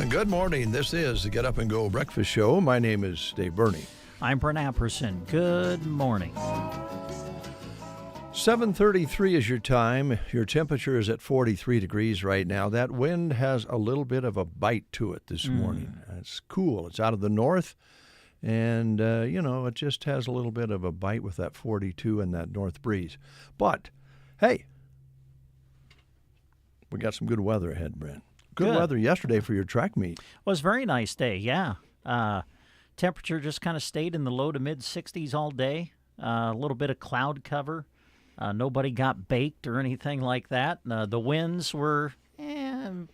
Good morning. This is the Get Up and Go Breakfast Show. My name is Dave Burney. I'm Brent Apperson. Good morning. 7:33 is your time. Your temperature is at 43 degrees right now. That wind has a little bit of a bite to it this morning. It's cool. It's out of the north, and, it just has a little bit of a bite with that 42 and that north breeze. But, hey, we got some good weather ahead, Brent. Good weather yesterday for your track meet. Well, it was a very nice day, yeah. Temperature just kind of stayed in the low to mid-60s all day. A little bit of cloud cover. Nobody got baked or anything like that. The winds were, 10,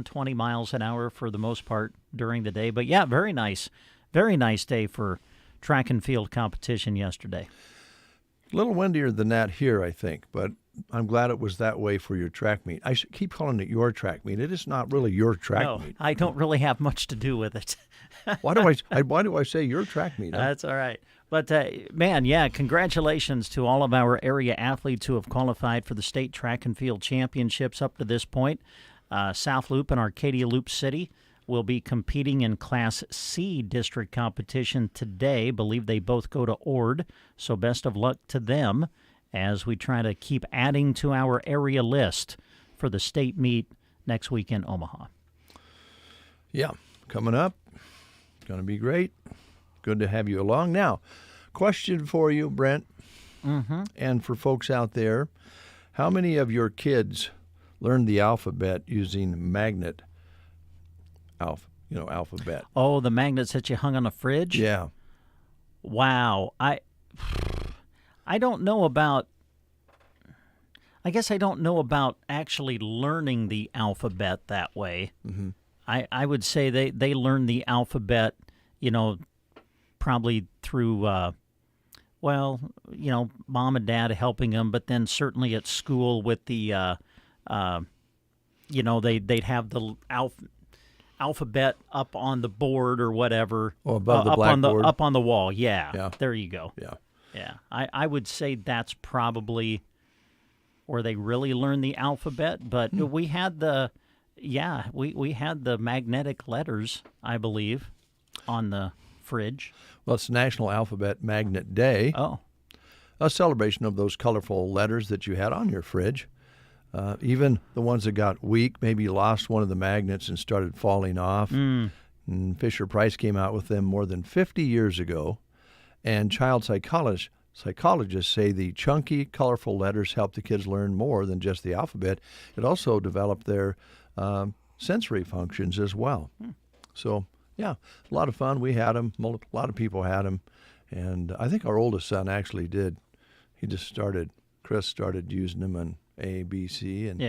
20 miles an hour for the most part during the day. But, yeah, very nice day for track and field competition yesterday. A little windier than that here, I think, but I'm glad it was that way for your track meet. I keep calling it your track meet. It is not really your track meet. I don't really have much to do with it. Why do I say your track meet? That's all right. But, congratulations to all of our area athletes who have qualified for the state track and field championships up to this point. South Loop and Arcadia Loop City will be competing in Class C district competition today. Believe they both go to Ord, so best of luck to them as we try to keep adding to our area list for the state meet next week in Omaha. Yeah, coming up. Going to be great. Good to have you along. Now, question for you, Brent, and for folks out there. How many of your kids learned the alphabet using magnet alphabet? Oh, the magnets that you hung on a fridge? Yeah. Wow. I don't know about, I guess I don't know about actually learning the alphabet that way. Mm-hmm. I would say they learn the alphabet, probably through, mom and dad helping them, but then certainly at school with the, they'd have the alphabet up on the board or whatever. Oh, above the blackboard. Up on the wall, yeah. There you go. Yeah. I would say that's probably where they really learn the alphabet, but we had we had the magnetic letters, I believe, on the fridge. Well, it's National Alphabet Magnet Day. Oh. A celebration of those colorful letters that you had on your fridge. Even the ones that got weak, maybe lost one of the magnets and started falling off. And Fisher-Price came out with them more than 50 years ago. And child psychologists say the chunky, colorful letters help the kids learn more than just the alphabet. It also developed their sensory functions as well. So, yeah, a lot of fun. We had them. A lot of people had them. And I think our oldest son actually did. He just Chris started using them on A, B, C, and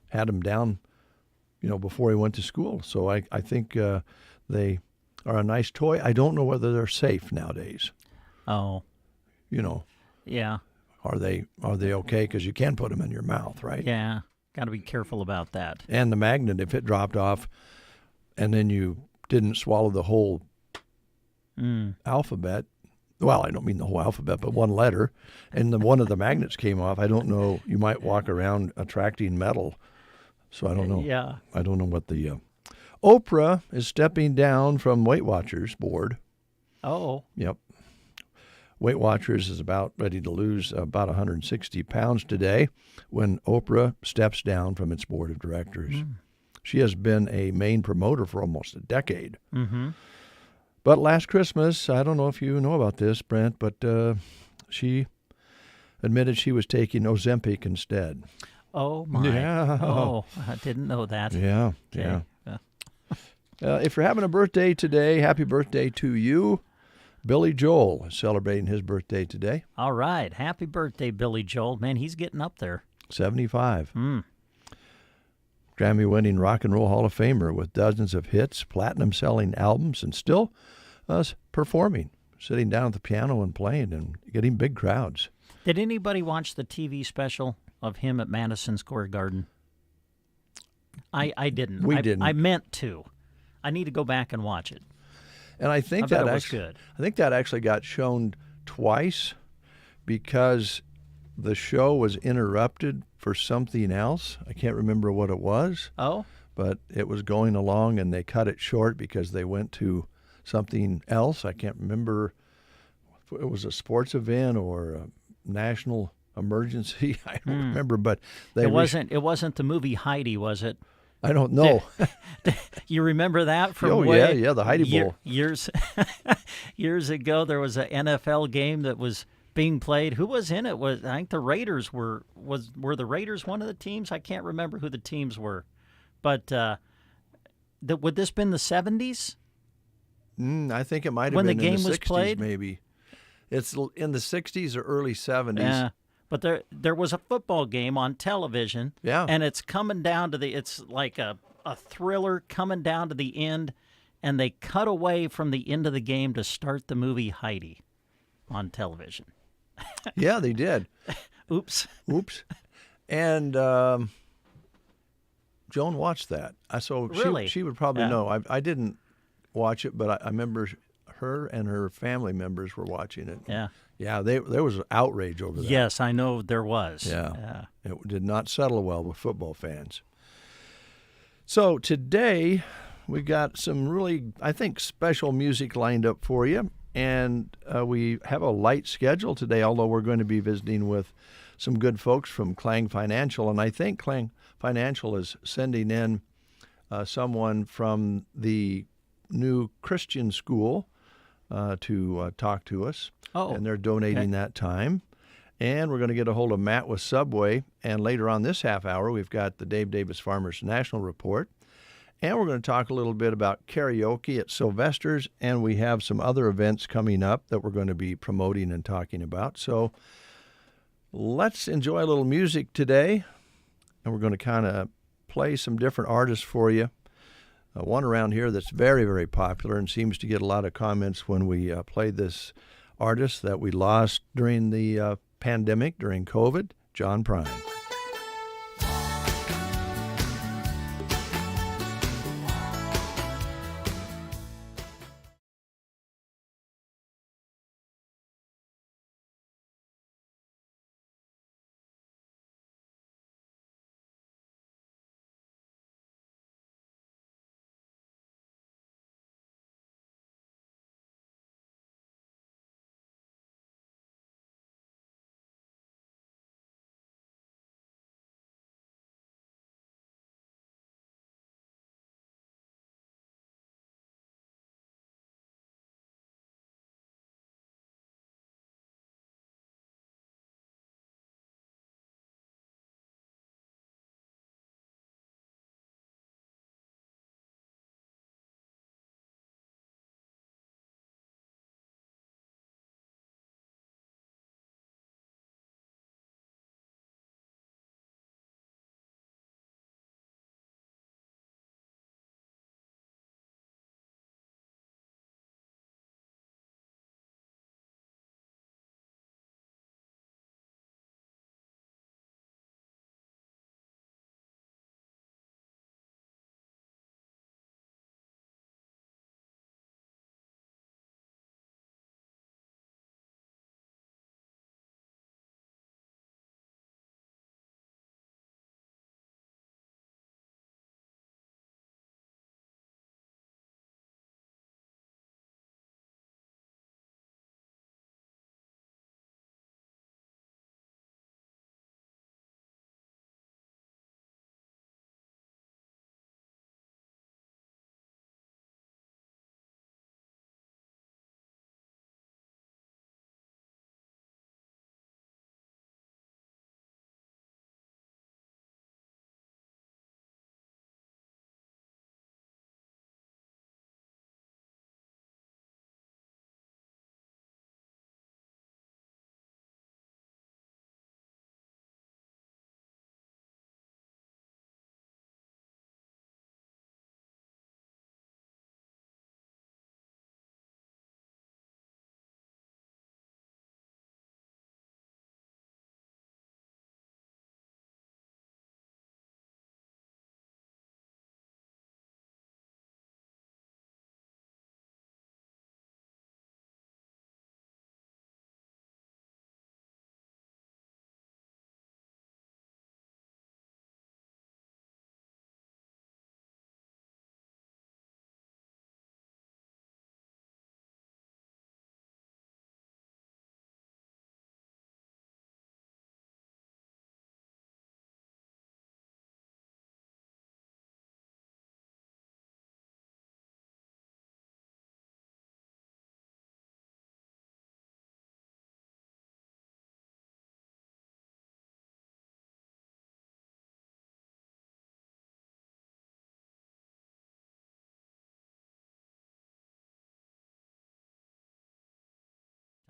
had them down, before he went to school. So I think they are a nice toy. I don't know whether they're safe nowadays. Oh. Yeah. Are they okay? Because you can put them in your mouth, right? Yeah. Got to be careful about that. And the magnet, if it dropped off and then you didn't swallow the whole alphabet, well, I don't mean the whole alphabet, but one letter, and one of the magnets came off, I don't know, you might walk around attracting metal. So I don't know. Yeah. I don't know what the... Oprah is stepping down from Weight Watchers board. Oh. Yep. Weight Watchers is about ready to lose about 160 pounds today when Oprah steps down from its board of directors. She has been a main promoter for almost a decade. Mm-hmm. But last Christmas, I don't know if you know about this, Brent, but she admitted she was taking Ozempic instead. Oh, my. Yeah. Oh, I didn't know that. Yeah, okay. Yeah. If you're having a birthday today, happy birthday to you. Billy Joel is celebrating his birthday today. All right. Happy birthday, Billy Joel. Man, he's getting up there. 75. Grammy-winning Rock and Roll Hall of Famer with dozens of hits, platinum-selling albums, and still performing, sitting down at the piano and playing and getting big crowds. Did anybody watch the TV special of him at Madison Square Garden? I didn't. We didn't. I meant to. I need to go back and watch it. And I think that was good. I think that actually got shown twice because the show was interrupted for something else. I can't remember what it was. Oh? but it was going along, and they cut it short because they went to something else. I can't remember if it was a sports event or a national emergency. I don't remember, but It wasn't the movie Heidi, was it? I don't know. You remember that from Oh, way yeah, the Heidi Bowl. Years years ago, there was an NFL game that was being played. Who was in it? I think the Raiders were the Raiders one of the teams? I can't remember who the teams were. But would this been the 70s? I think it might have when been the game in the was 60s, played? maybe. It's in the 60s or early 70s. Yeah. But there was a football game on television. Yeah. And it's coming down to it's like a thriller coming down to the end, and they cut away from the end of the game to start the movie Heidi on television. Yeah, they did. Oops. And Joan watched that. So Really? she would probably Yeah. know. I didn't watch it, but I remember her and her family members were watching it. Yeah. Yeah, there was outrage over that. Yes, I know there was. Yeah. It did not settle well with football fans. So today we got some really, I think, special music lined up for you. And we have a light schedule today, although we're going to be visiting with some good folks from Clang Financial. And I think Clang Financial is sending in someone from the new Christian school to talk to us. Oh, and they're donating that time. And we're going to get a hold of Matt with Subway. And later on this half hour, we've got the Dave Davis Farmers National Report. And we're going to talk a little bit about karaoke at Sylvester's. And we have some other events coming up that we're going to be promoting and talking about. So let's enjoy a little music today. And we're going to kind of play some different artists for you. One around here that's very, very popular and seems to get a lot of comments when we play this artist that we lost during the pandemic, during COVID, John Prine.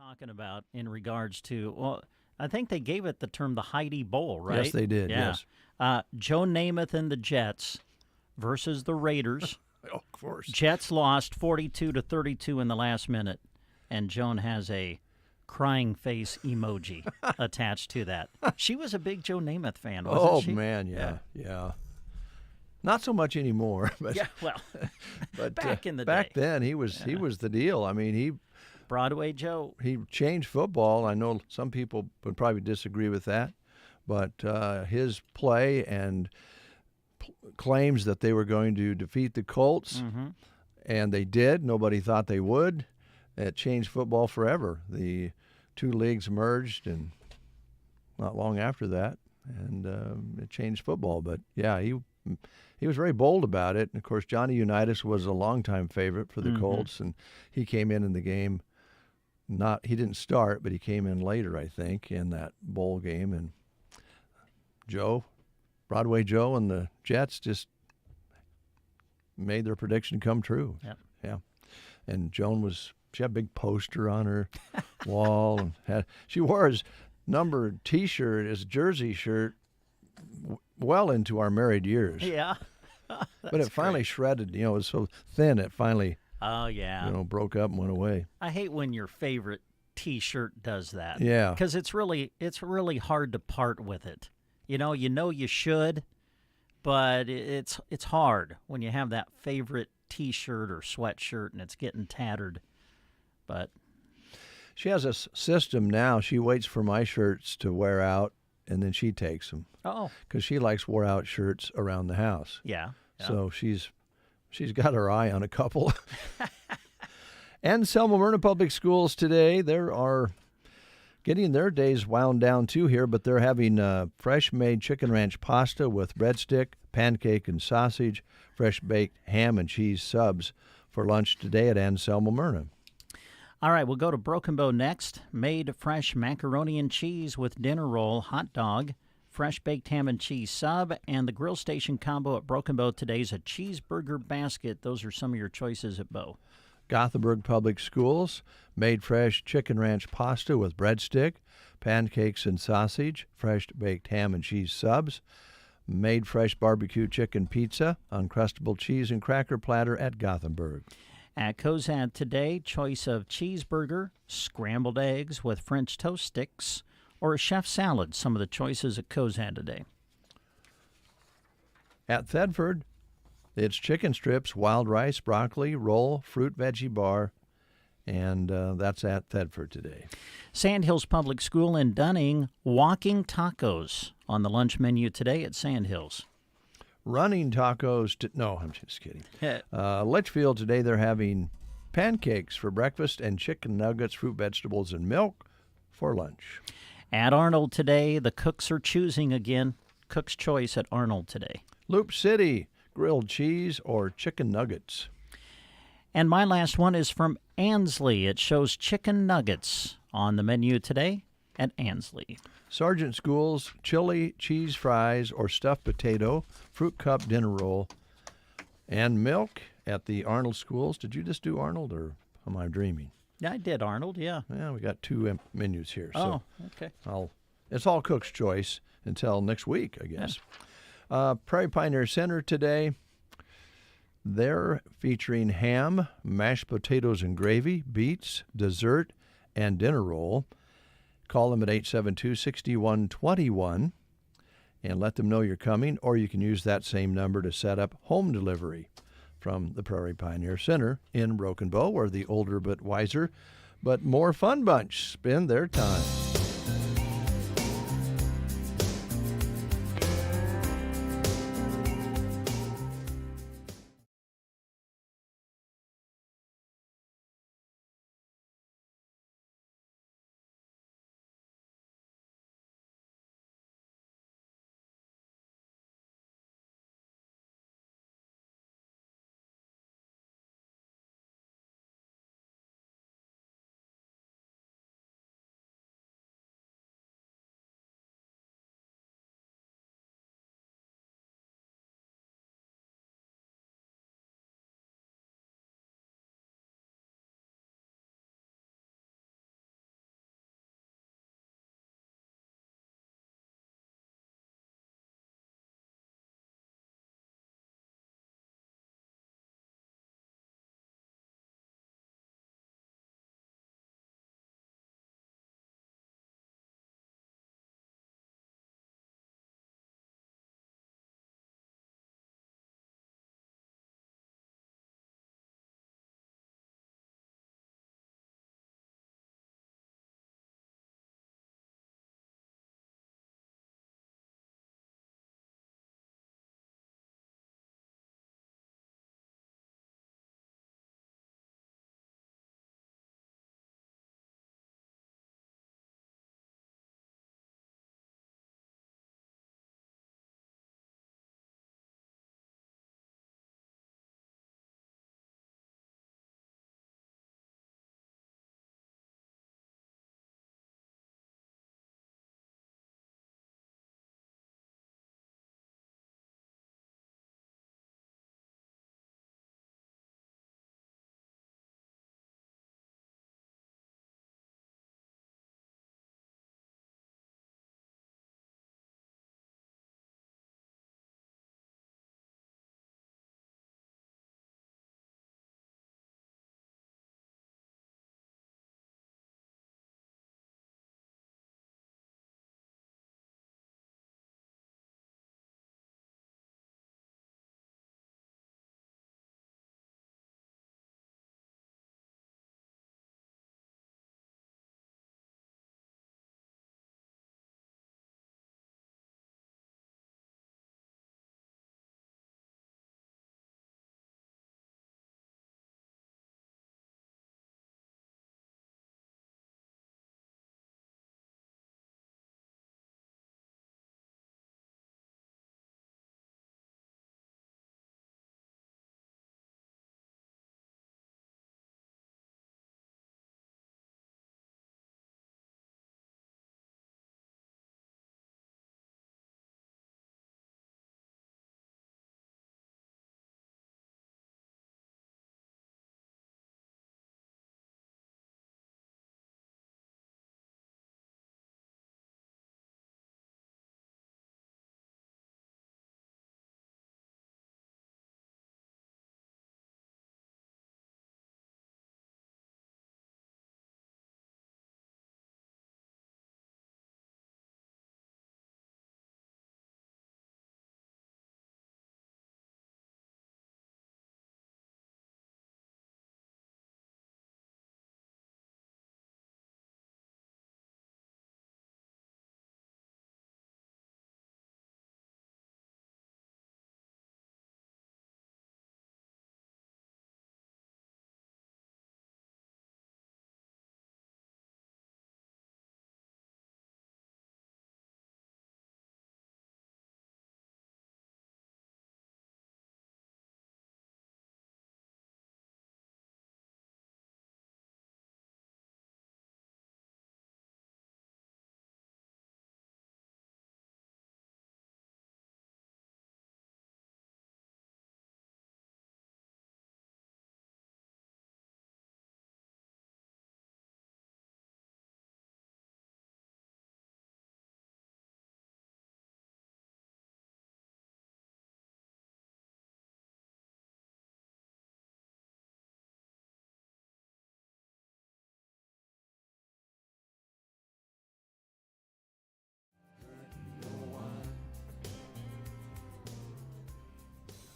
talking about in regards to, well, I think they gave it the term the Heidi Bowl, right? Yes, they did, Yeah. yes. Joe Namath and the Jets versus the Raiders. Oh, of course. Jets lost 42-32 in the last minute, and Joan has a crying face emoji attached to that. She was a big Joe Namath fan, wasn't she? Oh, man, yeah. Not so much anymore. But, Yeah, well, but back in the back day. then, he was the deal. I mean, Broadway Joe. he changed football. I know some people would probably disagree with that, but his play and claims that they were going to defeat the Colts, and they did. Nobody thought they would. It changed football forever. The two leagues merged, and not long after that, and it changed football. But yeah, he was very bold about it. And of course, Johnny Unitas was a longtime favorite for the Colts, and he came in the game. He didn't start, but he came in later, I think, in that bowl game. And Broadway Joe and the Jets just made their prediction come true. Yep. Yeah. And she had a big poster on her wall, and she wore his numbered T-shirt, his jersey shirt, well into our married years. Yeah. But it finally shredded. It was so thin it finally Oh, yeah. broke up and went away. I hate when your favorite T-shirt does that. Yeah. Because it's really hard to part with it. You know you should, but it's hard when you have that favorite T-shirt or sweatshirt and it's getting tattered. But She has a system now. She waits for my shirts to wear out, and then she takes them. oh, Because she likes wore-out shirts around the house. yeah. So she's got her eye on a couple. And Selma Myrna Public Schools today, they are getting their days wound down too here, but they're having fresh-made chicken ranch pasta with breadstick, pancake, and sausage, fresh-baked ham and cheese subs for lunch today at Anselmo Myrna. All right, we'll go to Broken Bow next. Made fresh macaroni and cheese with dinner roll, hot dog, fresh baked ham and cheese sub, and the grill station combo at Broken Bow today's a cheeseburger basket. Those are some of your choices at Bow. Gothenburg Public Schools, made fresh chicken ranch pasta with breadstick, pancakes and sausage, fresh baked ham and cheese subs, made fresh barbecue chicken pizza, Uncrustable cheese and cracker platter at Gothenburg. At Cozad today, choice of cheeseburger, scrambled eggs with French toast sticks, or a chef salad. Some of the choices at Cozad today. At Thedford, it's chicken strips, wild rice, broccoli, roll, fruit veggie bar, and that's at Thedford today. Sandhills Public School in Dunning, walking tacos on the lunch menu today at Sandhills. Running tacos, no, I'm just kidding. Litchfield today, they're having pancakes for breakfast and chicken nuggets, fruit, vegetables, and milk for lunch. At Arnold today, the cooks are choosing again. Cook's choice at Arnold today. Loop City, grilled cheese or chicken nuggets. And my last one is from Ansley. It shows chicken nuggets on the menu today at Ansley. Sargent Schools, chili, cheese fries, or stuffed potato, fruit cup dinner roll, and milk at the Arnold Schools. Did you just do Arnold, or am I dreaming? Yeah, I did Arnold, yeah. Yeah, we got two menus here. Oh, okay. It's all Cook's choice until next week, I guess. Prairie Pioneer Center today, they're featuring ham, mashed potatoes and gravy, beets, dessert, and dinner roll. Call them at 872-6121 and let them know you're coming, or you can use that same number to set up home delivery from the Prairie Pioneer Center in Broken Bow, where the older but wiser but more fun bunch spend their time.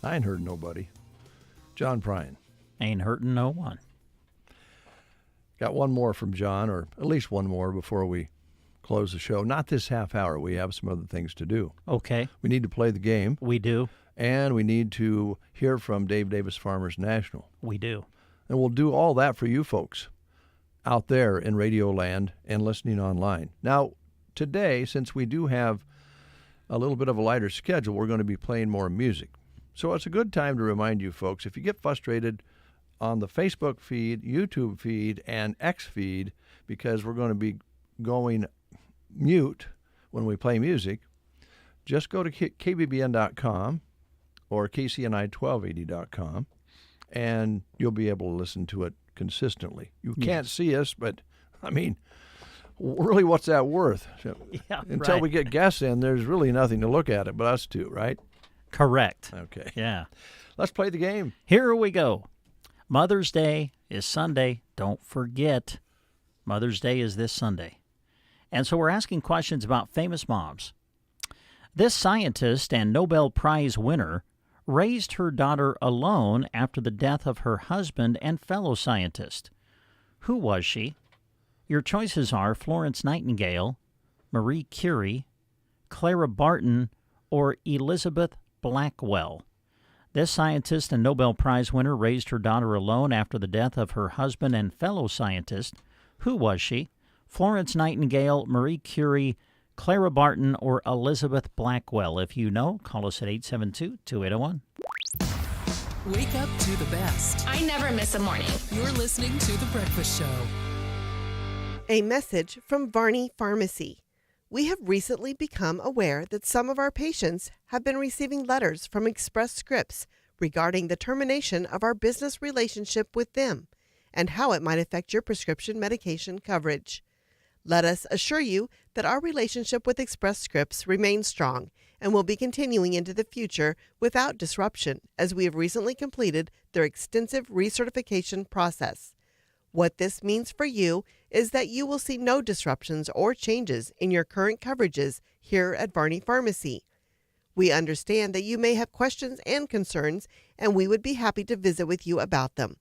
I ain't hurting nobody. John Prine. Ain't hurting no one. Got one more from John, or at least one more before we close the show. Not this half hour. We have some other things to do. Okay. We need to play the game. We do. And we need to hear from Dave Davis Farmers National. We do. And we'll do all that for you folks out there in Radio Land and listening online. Now, today, since we do have a little bit of a lighter schedule, we're going to be playing more music. So it's a good time to remind you folks, if you get frustrated on the Facebook feed, YouTube feed, and X feed, because we're going to be going mute when we play music, just go to KBBN.com or KCNI1280.com, and you'll be able to listen to it consistently. You can't see us, but, I mean, really, what's that worth? Yeah, Until right. we get guests in, there's really nothing to look at it but us two, right? Correct. Okay. Yeah. Let's play the game. Here we go. Mother's Day is Sunday. Don't forget, Mother's Day is this Sunday. And so we're asking questions about famous moms. This scientist and Nobel Prize winner raised her daughter alone after the death of her husband and fellow scientist. Who was she? Your choices are Florence Nightingale, Marie Curie, Clara Barton, or Elizabeth Blackwell. This scientist and Nobel Prize winner raised her daughter alone after the death of her husband and fellow scientist. Who was she? Florence Nightingale, Marie Curie, Clara Barton, or Elizabeth Blackwell? If you know, call us at 872-2801. Wake up to the best. I never miss a morning. You're listening to The Breakfast Show. A message from Varney Pharmacy. We have recently become aware that some of our patients have been receiving letters from Express Scripts regarding the termination of our business relationship with them and how it might affect your prescription medication coverage. Let us assure you that our relationship with Express Scripts remains strong and will be continuing into the future without disruption, as we have recently completed their extensive recertification process. What this means for you is that you will see no disruptions or changes in your current coverages here at Varney Pharmacy. We understand that you may have questions and concerns, and we would be happy to visit with you about them.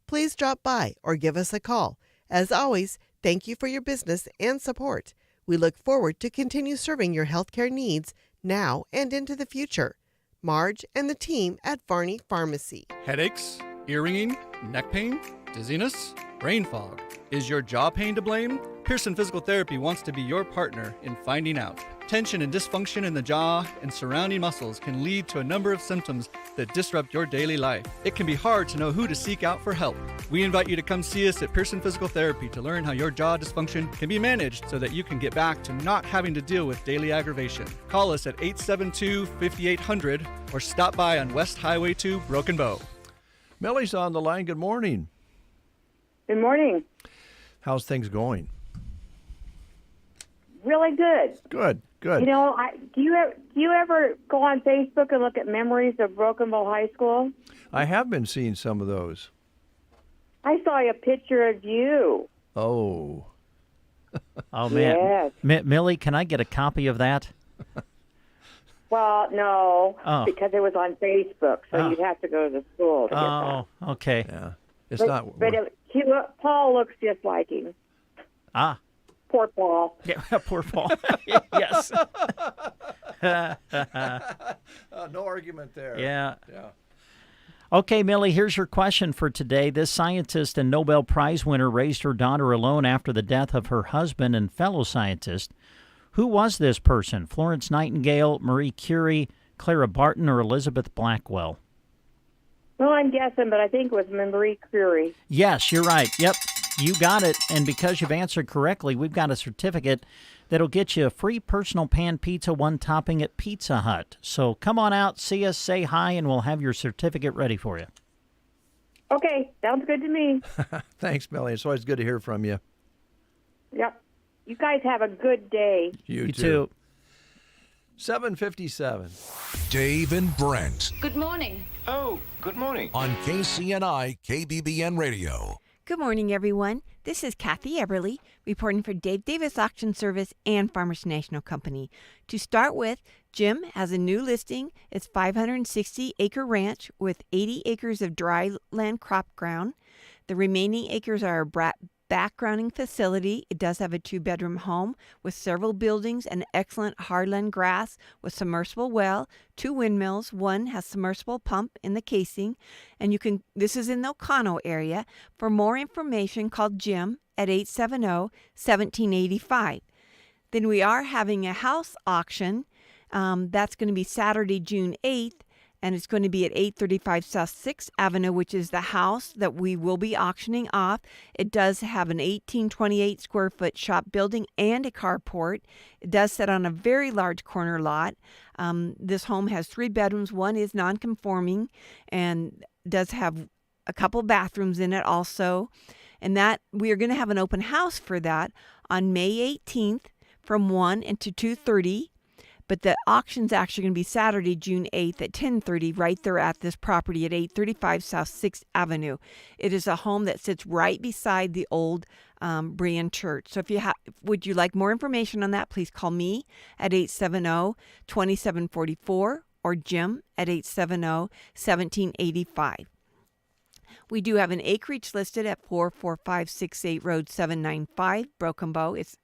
Please drop by or give us a call. As always, thank you for your business and support. We look forward to continue serving your healthcare needs now and into the future. Marge and the team at Varney Pharmacy. Headaches, ear ringing, neck pain, dizziness, brain fog. Is your jaw pain to blame? Pearson Physical Therapy wants to be your partner in finding out. Tension and dysfunction in the jaw and surrounding muscles can lead to a number of symptoms that disrupt your daily life. It can be hard to know who to seek out for help. We invite you to come see us at Pearson Physical Therapy to learn how your jaw dysfunction can be managed so that you can get back to not having to deal with daily aggravation. Call us at 872-5800 or stop by on West Highway 2, Broken Bow. Millie's on the line. Good morning. Good morning. How's things going? Really good. Good, good. You know, do you ever go on Facebook and look at memories of Broken Bow High School? I have been seeing some of those. I saw a picture of you. Oh. Oh, man. Yes. Millie, can I get a copy of that? Well, no, Oh. because it was on Facebook, so Oh. you'd have to go to the school to get Oh, okay. Yeah. It's not. But Paul looks just like him. Ah. Poor Paul. Yeah, poor Paul. Yes. No argument there. Yeah. Yeah. Okay, Millie, here's your question for today. This scientist and Nobel Prize winner raised her daughter alone after the death of her husband and fellow scientist. Who was this person? Florence Nightingale, Marie Curie, Clara Barton, or Elizabeth Blackwell? Well, I'm guessing, but I think it was Marie Curie. Yes, you're right. Yep, you got it. And because you've answered correctly, we've got a certificate that'll get you a free personal pan pizza, one topping at Pizza Hut. So come on out, see us, say hi, and we'll have your certificate ready for you. Okay, sounds good to me. Thanks, Millie. It's always good to hear from you. Yep. You guys have a good day. You too. 7:57. Dave and Brent Good morning. Oh, good morning. on KCNI KBBN Radio. Good morning, everyone. This is Kathy Eberly reporting for Dave Davis Auction Service and Farmers National Company. To start with, Jim has a new listing. It's 560-acre ranch with 80 acres of dry land crop ground. The remaining acres are a backgrounding facility. It does have a 2-bedroom home with several buildings and excellent hardland grass with submersible well, 2 windmills. One has submersible pump in the casing, and this is in the Ocano area. For more information, call Jim at 870-1785. Then we are having a house auction. That's going to be Saturday, June 8th, and it's going to be at 835 South 6th Avenue, which is the house that we will be auctioning off. It does have an 1828 square foot shop building and a carport. It does sit on a very large corner lot. This home has 3 bedrooms. One is non-conforming and does have a couple bathrooms in it also. And that we are going to have an open house for that on May 18th from 1 to 2:30. But the auction's actually going to be Saturday, June 8th at 10:30 right there at this property at 835 South 6th Avenue. It is a home that sits right beside the old Brian Church. So if would you like more information on that, please call me at 870-2744 or Jim at 870-1785. We do have an acreage listed at 44568 Road 795, Broken Bow. It's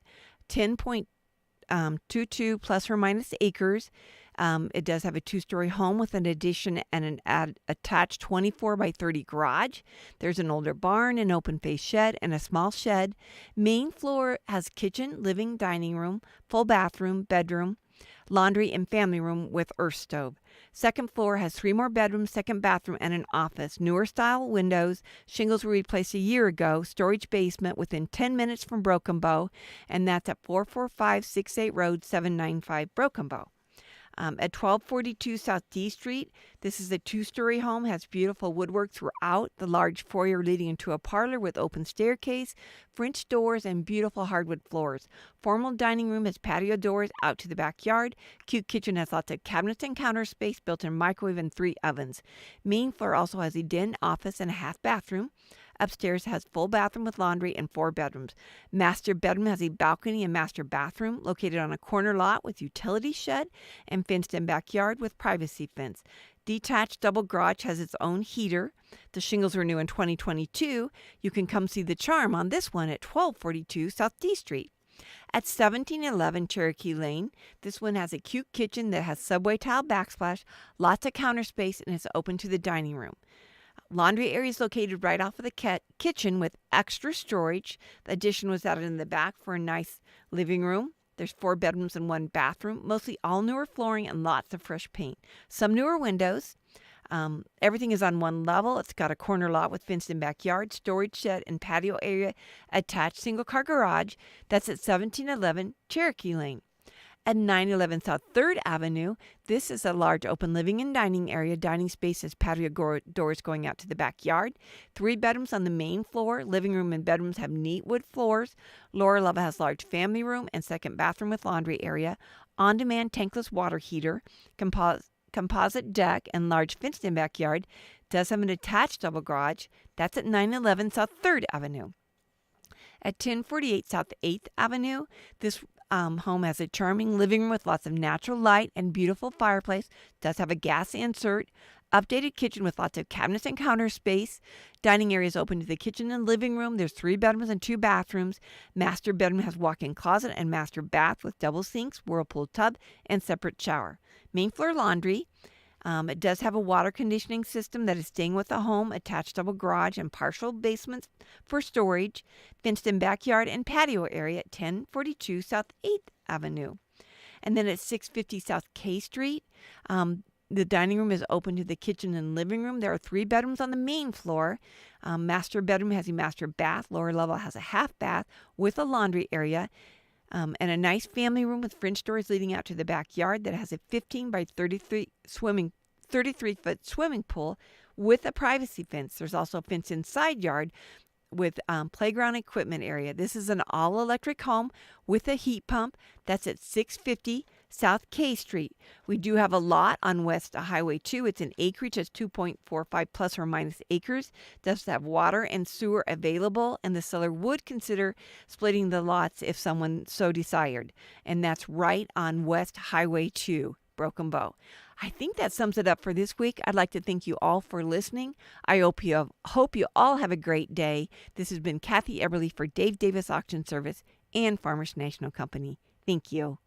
10.22 plus or minus acres. It does have a 2-story home with an addition and an attached 24 by 30 garage. There's an older barn, an open face shed, and a small shed. Main floor has kitchen, living, dining room, full bathroom, bedroom, laundry, and family room with earth stove. Second floor has 3 more bedrooms, second bathroom, and an office. Newer style windows. Shingles were replaced a year ago. Storage basement within 10 minutes from Broken Bow, and that's at 44568 Road 795, Broken Bow. At 1242 South D Street, this is a 2-story home, has beautiful woodwork throughout, the large foyer leading into a parlor with open staircase, French doors, and beautiful hardwood floors. Formal dining room has patio doors out to the backyard. Cute kitchen has lots of cabinets and counter space, built-in microwave, and 3 ovens. Main floor also has a den, office, and a half bathroom. Upstairs has full bathroom with laundry and 4 bedrooms. Master bedroom has a balcony and master bathroom located on a corner lot with utility shed and fenced-in backyard with privacy fence. Detached double garage has its own heater. The shingles were new in 2022. You can come see the charm on this one at 1242 South D Street. At 1711 Cherokee Lane, this one has a cute kitchen that has subway tile backsplash, lots of counter space, and is open to the dining room. Laundry area is located right off of the kitchen with extra storage. The addition was added in the back for a nice living room. There's 4 bedrooms and 1 bathroom, mostly all newer flooring and lots of fresh paint. Some newer windows. Everything is on one level. It's got a corner lot with fenced-in backyard, storage shed, and patio area, attached single-car garage. That's at 1711 Cherokee Lane. At 911 South 3rd Avenue, this is a large open living and dining area. Dining space has patio doors going out to the backyard. 3 bedrooms on the main floor. Living room and bedrooms have neat wood floors. Lower level has large family room and second bathroom with laundry area. On-demand tankless water heater. Composite deck and large fenced-in backyard. Does have an attached double garage. That's at 911 South 3rd Avenue. At 1048 South 8th Avenue, this home has a charming living room with lots of natural light and beautiful fireplace. Does have a gas insert. Updated kitchen with lots of cabinets and counter space. Dining area is open to the kitchen and living room. There's 3 bedrooms and 2 bathrooms. Master bedroom has walk-in closet and master bath with double sinks, whirlpool tub, and separate shower. Main floor laundry. It does have a water conditioning system that is staying with the home, attached double garage and partial basements for storage, fenced-in backyard and patio area at 1042 South 8th Avenue. And then at 650 South K Street, the dining room is open to the kitchen and living room. There are 3 bedrooms on the main floor. Master bedroom has a master bath. Lower level has a half bath with a laundry area. And a nice family room with French doors leading out to the backyard that has a 15 by 33 foot swimming pool with a privacy fence. There's also a fence inside yard with playground equipment area. This is an all-electric home with a heat pump. That's at 650 South K Street. We do have a lot on West Highway 2. It's an acreage that's 2.45 plus or minus acres. Does have water and sewer available, and the seller would consider splitting the lots if someone so desired. And that's right on West Highway 2. Broken Bow. I think that sums it up for this week. I'd like to thank you all for listening. I hope you all have a great day. This has been Kathy Eberly for Dave Davis Auction Service and Farmers National Company. Thank you.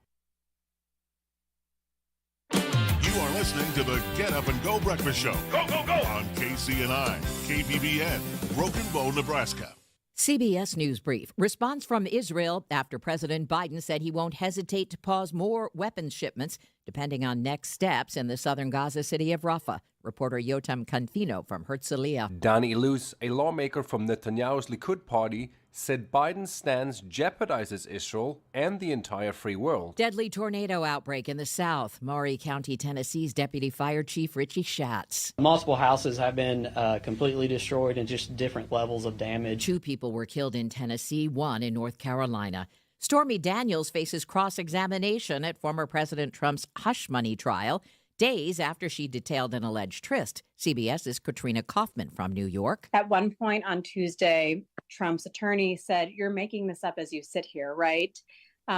You are listening to the Get Up and Go Breakfast Show. Go, go, go! On KCNI, KBBN, Broken Bow, Nebraska. CBS News Brief. Response from Israel after President Biden said he won't hesitate to pause more weapons shipments depending on next steps in the southern Gaza city of Rafah. Reporter Yotam Confino from Herzliya. Dani Luz, a lawmaker from Netanyahu's Likud party, said Biden's stance jeopardizes Israel and the entire free world. Deadly tornado outbreak in the south. Maury County, Tennessee's Deputy Fire Chief Richie Schatz. Multiple houses have been completely destroyed and just different levels of damage. 2 people were killed in Tennessee, 1 in North Carolina. Stormy Daniels faces cross-examination at former President Trump's hush money trial, days after she detailed an alleged tryst. CBS's Katrina Kaufman from New York. At one point on Tuesday, Trump's attorney said, "You're making this up as you sit here, right?"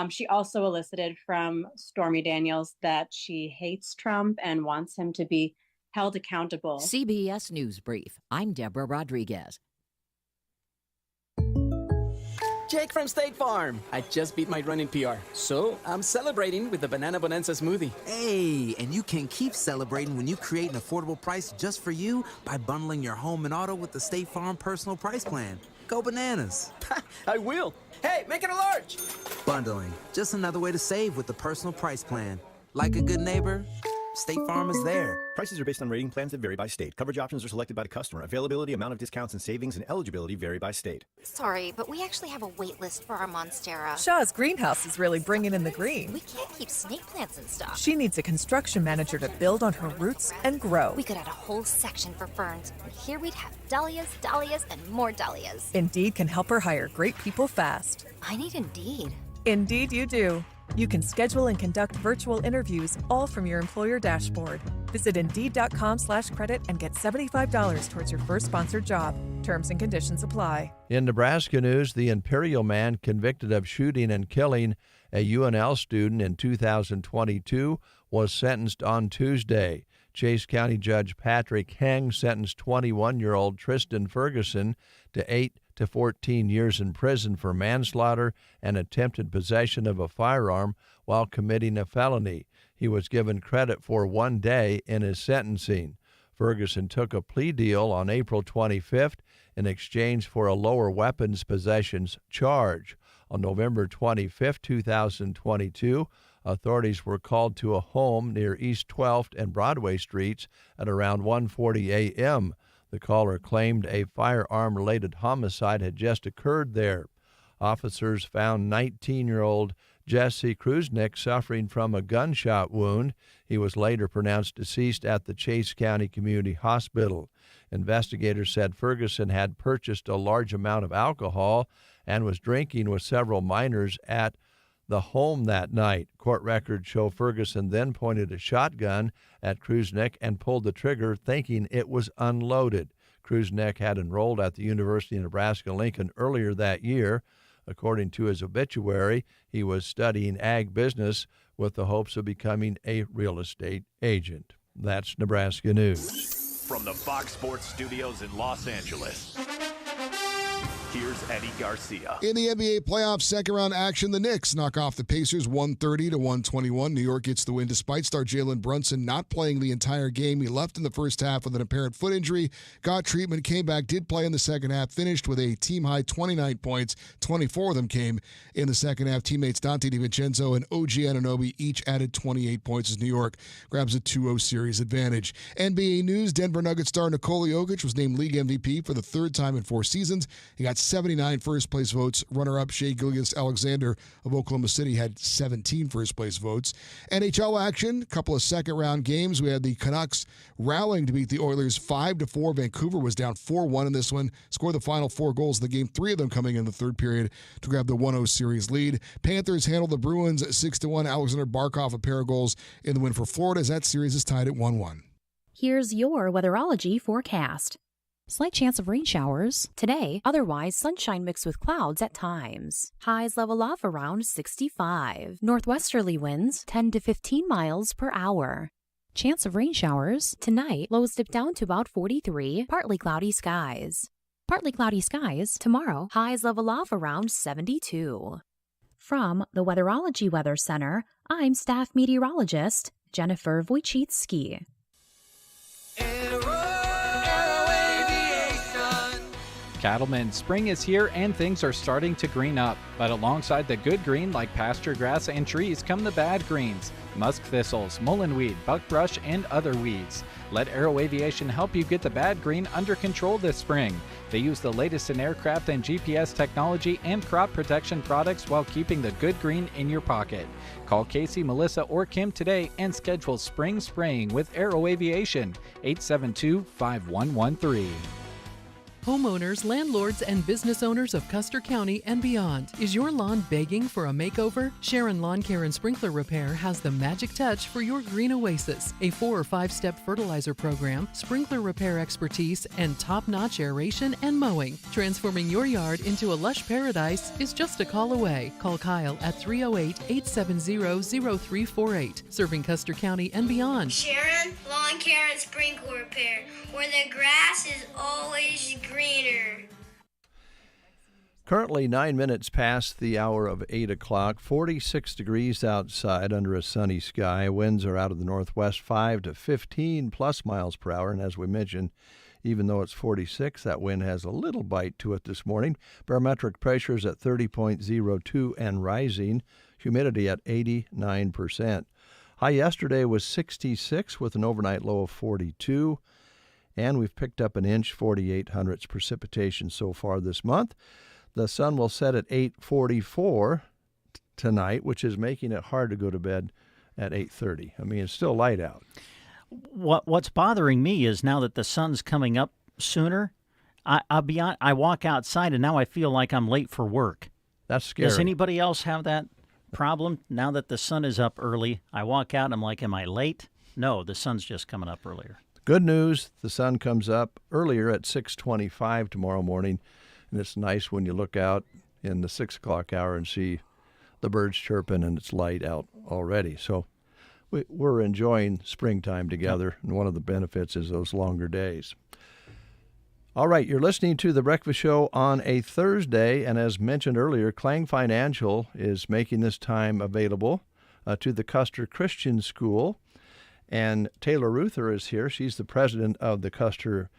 She also elicited from Stormy Daniels that she hates Trump and wants him to be held accountable. CBS News Brief. I'm Deborah Rodriguez. Jake from State Farm. I just beat my running PR, so I'm celebrating with the Banana Bonanza smoothie. Hey, and you can keep celebrating when you create an affordable price just for you by bundling your home and auto with the State Farm Personal Price Plan. Go bananas. I will. Hey, make it a large. Bundling, just another way to save with the Personal Price Plan. Like a good neighbor, State Farm is there. Prices are based on rating plans that vary by state. Coverage options are selected by the customer. Availability, amount of discounts and savings, and eligibility vary by state. Sorry, but we actually have a wait list for our Monstera. Shaw's greenhouse is really bringing in the green. We can't keep snake plants in stock. She needs a construction manager to build on her roots and grow. We could add a whole section for ferns. And here we'd have dahlias, dahlias, and more dahlias. Indeed can help her hire great people fast. I need Indeed. Indeed you do. You can schedule and conduct virtual interviews all from your employer dashboard. Visit Indeed.com/credit and get $75 towards your first sponsored job. Terms and conditions apply. In Nebraska news, the Imperial man convicted of shooting and killing a UNL student in 2022 was sentenced on Tuesday. Chase County Judge Patrick Heng sentenced 21-year-old Tristan Ferguson to 8 to 14 years in prison for manslaughter and attempted possession of a firearm while committing a felony. He was given credit for 1 day in his sentencing. Ferguson took a plea deal on April 25th in exchange for a lower weapons possessions charge. On November 25, 2022, authorities were called to a home near East 12th and Broadway Streets at around 1:40 a.m. The caller claimed a firearm-related homicide had just occurred there. Officers found 19-year-old Jesse Kruznick suffering from a gunshot wound. He was later pronounced deceased at the Chase County Community Hospital. Investigators said Ferguson had purchased a large amount of alcohol and was drinking with several minors at the home that night. Court records show Ferguson then pointed a shotgun at Kruznick and pulled the trigger, thinking it was unloaded. Kruznick had enrolled at the University of Nebraska-Lincoln earlier that year. According to his obituary, he was studying ag business with the hopes of becoming a real estate agent. That's Nebraska News. From the Fox Sports Studios in Los Angeles, here's Eddie Garcia. In the NBA playoffs second-round action, the Knicks knock off the Pacers 130-121. New York gets the win despite star Jalen Brunson not playing the entire game. He left in the first half with an apparent foot injury, got treatment, came back, did play in the second half, finished with a team-high 29 points. 24 of them came in the second half. Teammates Dante DiVincenzo and OG Anunoby each added 28 points as New York grabs a 2-0 series advantage. NBA news, Denver Nuggets star Nikola Jokic was named league MVP for the third time in 4 seasons. He got 79 first-place votes. Runner-up Shai Gilgeous-Alexander of Oklahoma City had 17 first-place votes. NHL action, a couple of second-round games. We had the Canucks rallying to beat the Oilers 5-4. Vancouver was down 4-1 in this one, scored the final 4 goals of the game, 3 of them coming in the third period to grab the 1-0 series lead. Panthers handled the Bruins 6-1. Alexander Barkov a pair of goals in the win for Florida as that series is tied at 1-1. Here's your weatherology forecast. Slight chance of rain showers today, otherwise sunshine mixed with clouds at times. Highs level off around 65. Northwesterly winds 10 to 15 miles per hour. Chance of rain showers tonight, lows dip down to about 43, partly cloudy skies. Partly cloudy skies tomorrow, highs level off around 72. From the Weatherology Weather Center, I'm staff meteorologist Jennifer Wojcicki. Cattlemen, spring is here and things are starting to green up. But alongside the good green like pasture grass and trees come the bad greens. Musk thistles, mullenweed, buckbrush, and other weeds. Let Aero Aviation help you get the bad green under control this spring. They use the latest in aircraft and GPS technology and crop protection products while keeping the good green in your pocket. Call Casey, Melissa, or Kim today and schedule spring spraying with Aero Aviation, 872-5113. Homeowners, landlords, and business owners of Custer County and beyond. Is your lawn begging for a makeover? Sharon Lawn Care and Sprinkler Repair has the magic touch for your green oasis. A 4 or 5-step fertilizer program, sprinkler repair expertise, and top-notch aeration and mowing. Transforming your yard into a lush paradise is just a call away. Call Kyle at 308-870-0348. Serving Custer County and beyond. Sharon Lawn Care and Sprinkler Repair, where the grass is always greener. Currently 9 minutes past the hour of 8 o'clock, 46 degrees outside under a sunny sky. Winds are out of the northwest 5 to 15 plus miles per hour. And as we mentioned, even though it's 46, that wind has a little bite to it this morning. Barometric pressure is at 30.02 and rising. Humidity at 89%. High yesterday was 66 with an overnight low of 42. And we've picked up an inch, 48 precipitation so far this month. The sun will set at 8:44 tonight, which is making it hard to go to bed at 8:30. I mean, it's still light out. What's bothering me is now that the sun's coming up sooner, I'll be on, I walk outside and now I feel like I'm late for work. That's scary. Does anybody else have that problem? Now that the sun is up early, I walk out and I'm like, am I late? No, the sun's just coming up earlier. Good news, the sun comes up earlier at 6:25 tomorrow morning, and it's nice when you look out in the 6 o'clock hour and see the birds chirping and it's light out already. So we're enjoying springtime together, and one of the benefits is those longer days. All right, you're listening to The Breakfast Show on a Thursday, and as mentioned earlier, Klang Financial is making this time available to the Custer Christian School. And Taylor Ruther is here. She's the president of the Custer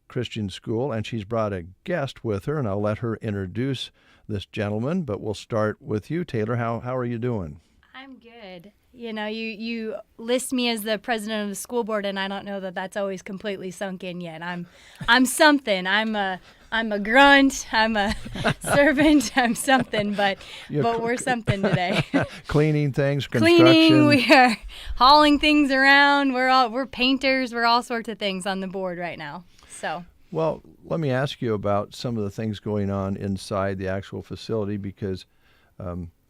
Christian School, and she's brought a guest with her, and I'll let her introduce this gentleman. But we'll start with you, Taylor. How are you doing? I'm good. You know, you list me as the president of the school board, and I don't know that that's always completely sunk in yet. I'm something. I'm a grunt. I'm a servant. I'm something, but we're something today. Cleaning things, construction. Cleaning. We are hauling things around. We're painters. We're all sorts of things on the board right now. So. Well, let me ask you about some of the things going on inside the actual facility, because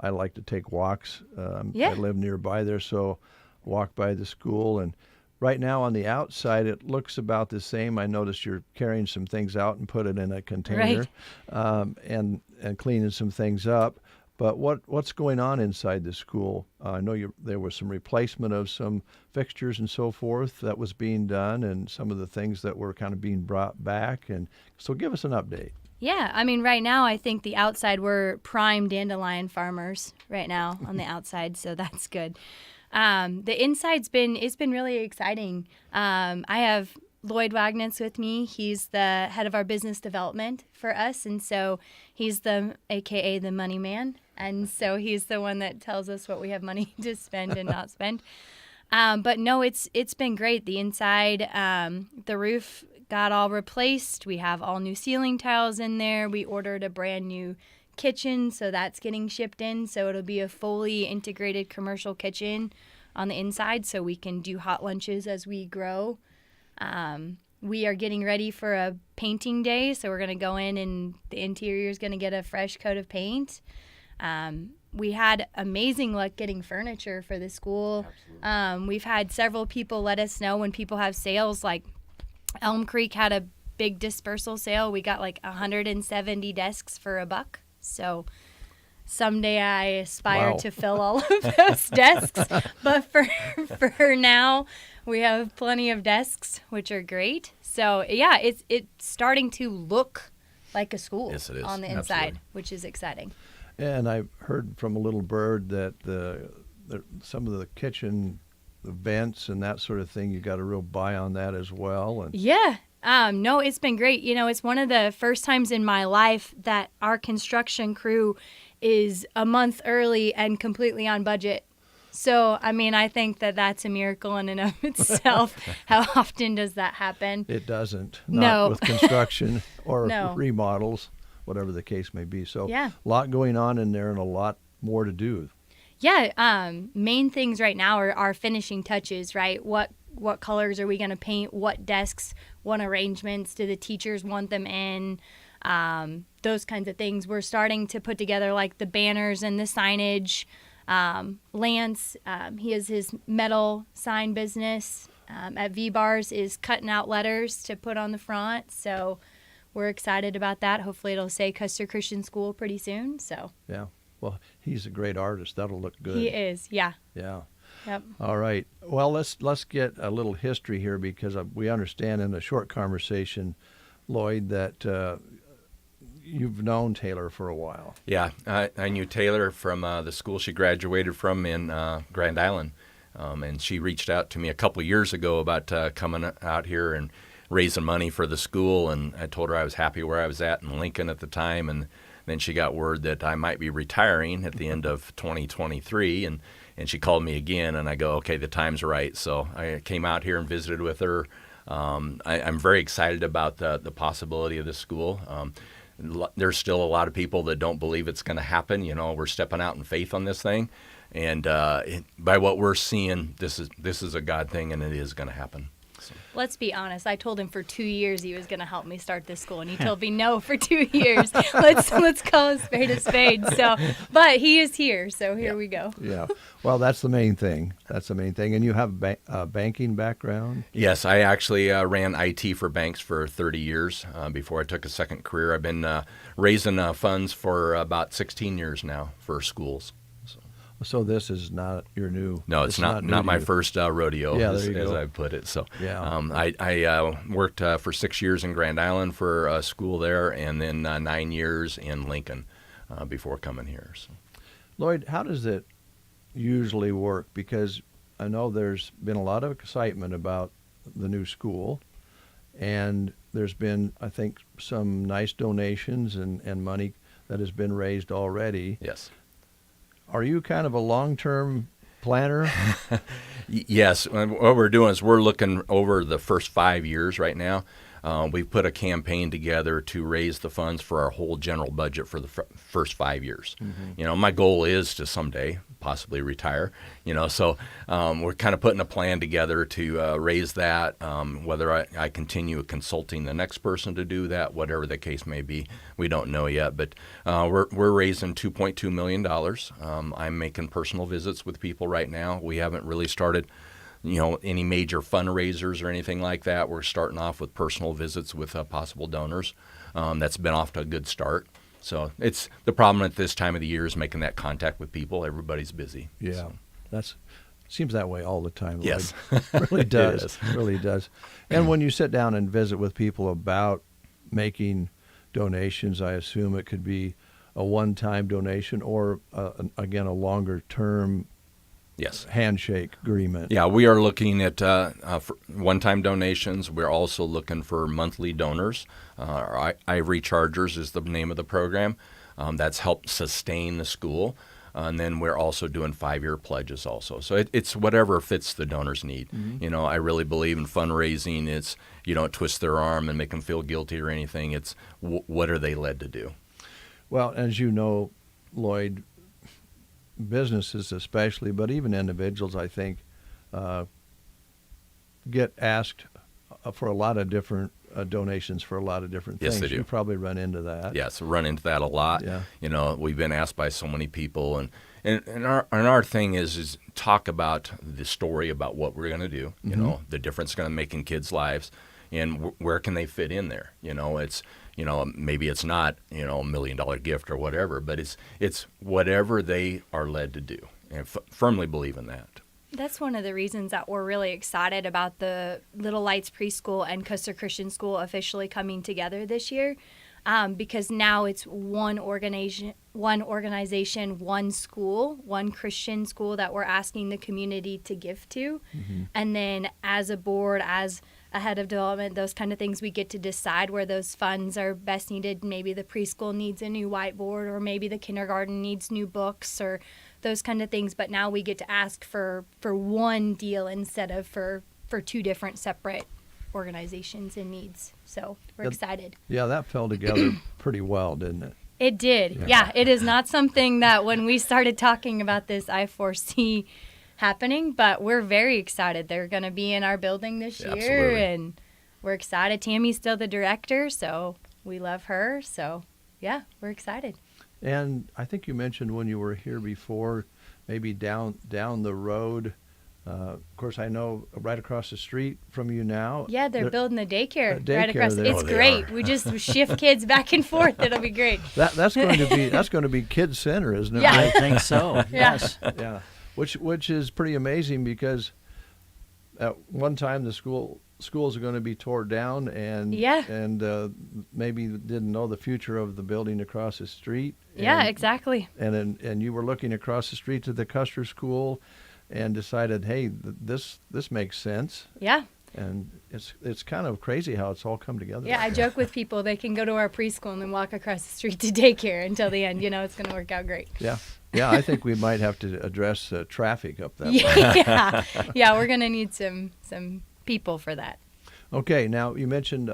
I like to take walks. I live nearby there, so walk by the school. And right now on the outside, it looks about the same. I noticed you're carrying some things out and put it in a container, and cleaning some things up. But what's going on inside the school? I know there was some replacement of some fixtures and so forth that was being done, and some of the things that were kind of being brought back. And so give us an update. Yeah, I mean, right now I think the outside, we're prime dandelion farmers right now on the outside, so that's good. The inside's been really exciting. I have Lloyd Wagnitz with me. He's the head of our business development for us, and so he's AKA the money man, and so he's the one that tells us what we have money to spend and not spend. But no, it's been great. The inside, the roof got all replaced. We have all new ceiling tiles in there. We ordered a brand new kitchen, so that's getting shipped in. So it'll be a fully integrated commercial kitchen on the inside, so we can do hot lunches as we grow. We are getting ready for a painting day, so we're going to go in and the interior is going to get a fresh coat of paint. We had amazing luck getting furniture for the school. We've had several people let us know when people have sales, like Elm Creek had a big dispersal sale. We got like 170 desks for $1. So someday I aspire to fill all of those desks. But for now, we have plenty of desks, which are great. So yeah, it's starting to look like a school on the inside, which is exciting. And I heard from a little bird that some of the kitchen, the vents and that sort of thing, you got a real buy on that as well. And yeah. No, it's been great. You know, it's one of the first times in my life that our construction crew is a month early and completely on budget. So, I mean, I think that that's a miracle in and of itself. How often does that happen? It doesn't. Not with construction or No. remodels, whatever the case may be. So Yeah. a lot going on in there and a lot more to do. Yeah, main things right now are finishing touches, right? What colors are we going to paint? What desks? What arrangements do the teachers want them in? Those kinds of things. We're starting to put together like the banners and the signage. Lance, he has his metal sign business at V-Bars, is cutting out letters to put on the front. So we're excited about that. Hopefully it'll say Custer Christian School pretty soon. So Yeah. Well, he's a great artist. That'll look good. he is, yeah. Yeah. Yep. All right. Well, let's get a little history here, because we understand in a short conversation, Lloyd, that you've known Taylor for a while. Yeah, I knew Taylor from the school she graduated from in Grand Island, and she reached out to me a couple years ago about coming out here and raising money for the school, and I told her I was happy where I was at in Lincoln at the time, and then she got word that I might be retiring at the end of 2023, and she called me again, and I go, okay, the time's right. So I came out here and visited with her. I'm very excited about the possibility of this school. There's still a lot of people that don't believe it's going to happen. You know, we're stepping out in faith on this thing, and by what we're seeing, this is a God thing, and it is going to happen. So. Let's be honest. I told him for 2 years he was going to help me start this school, and he told me no for 2 years. Let's call a spade a spade. So, but he is here, so here we go. Yeah. Well, that's the main thing. And you have a banking background? Yes, I actually ran IT for banks for 30 years before I took a second career. I've been raising funds for about 16 years now for schools. So this is not your new... No, it's not my first rodeo, as I put it. So yeah. I worked for 6 years in Grand Island for a school there, and then 9 years in Lincoln before coming here. So. Lloyd, how does it usually work? Because I know there's been a lot of excitement about the new school, and there's been, I think, some nice donations and money that has been raised already. Yes. Are you kind of a long-term planner? Yes. What we're doing is we're looking over the first 5 years right now. We've put a campaign together to raise the funds for our whole general budget for the first 5 years. Mm-hmm. You know, my goal is to someday possibly retire. You know, so we're kind of putting a plan together to raise that. Whether I continue consulting the next person to do that, whatever the case may be, we don't know yet. But we're raising $2.2 million. I'm making personal visits with people right now. We haven't really started any major fundraisers or anything like that. We're starting off with personal visits with possible donors. That's been off to a good start. So it's the problem at this time of the year is making that contact with people. Everybody's busy. Yeah, that's seems that way all the time. Yes, really does. Really does. And when you sit down and visit with people about making donations, I assume it could be a one-time donation or again a longer-term. Yes. Handshake agreement. Yeah, we are looking at for one-time donations. We're also looking for monthly donors. Ivory Chargers is the name of the program. That's helped sustain the school. And then we're also doing 5-year pledges also. So it's whatever fits the donor's need. Mm-hmm. You know, I really believe in fundraising. It's you don't twist their arm and make them feel guilty or anything. It's what are they led to do? Well, as you know, Lloyd, businesses especially, but even individuals, I think, get asked for a lot of different donations for a lot of different things. Yes, they do. You probably run into that. Yes, run into that a lot. Yeah. You know, we've been asked by so many people, and our thing is talk about the story about what we're going to do. You know, the difference it's going to make in kids' lives. and where can they fit in there? It's maybe it's not $1 million gift or whatever, but it's whatever they are led to do, and firmly believe in that. That's one of the reasons that we're really excited about the Little Lights Preschool and Custer Christian School officially coming together this year, because now it's one organization, one school, one Christian school that we're asking the community to give to. Mm-hmm. And then as a board, as a head of development, those kind of things, we get to decide where those funds are best needed. Maybe the preschool needs a new whiteboard, or maybe the kindergarten needs new books, or those kind of things. But now we get to ask for one deal instead of for two different separate organizations and needs. So we're excited. Yeah, that fell together pretty well, didn't it? It did. Yeah, it is not something that when we started talking about this, I foresee happening, but we're very excited. They're going to be in our building this year. Absolutely. And we're excited. Tammy's still the director, so we love her. So, yeah, we're excited. And I think you mentioned when you were here before, maybe down the road. Of course, I know right across the street from you now. Yeah, they're building a daycare right across. It's great. We just shift kids back and forth. It'll be great. That's going to be Kid Center, isn't it? Yeah. I think so. Yes. Yeah. Which is pretty amazing, because at one time the schools are going to be torn down, and maybe didn't know the future of the building across the street. Yeah, exactly. And you were looking across the street to the Custer School, and decided, hey, this makes sense. Yeah. And it's kind of crazy how it's all come together. Yeah, I joke with people, they can go to our preschool and then walk across the street to daycare until the end. It's going to work out great. Yeah. Yeah, I think we might have to address traffic up that way. Yeah, we're going to need some people for that. Okay, now you mentioned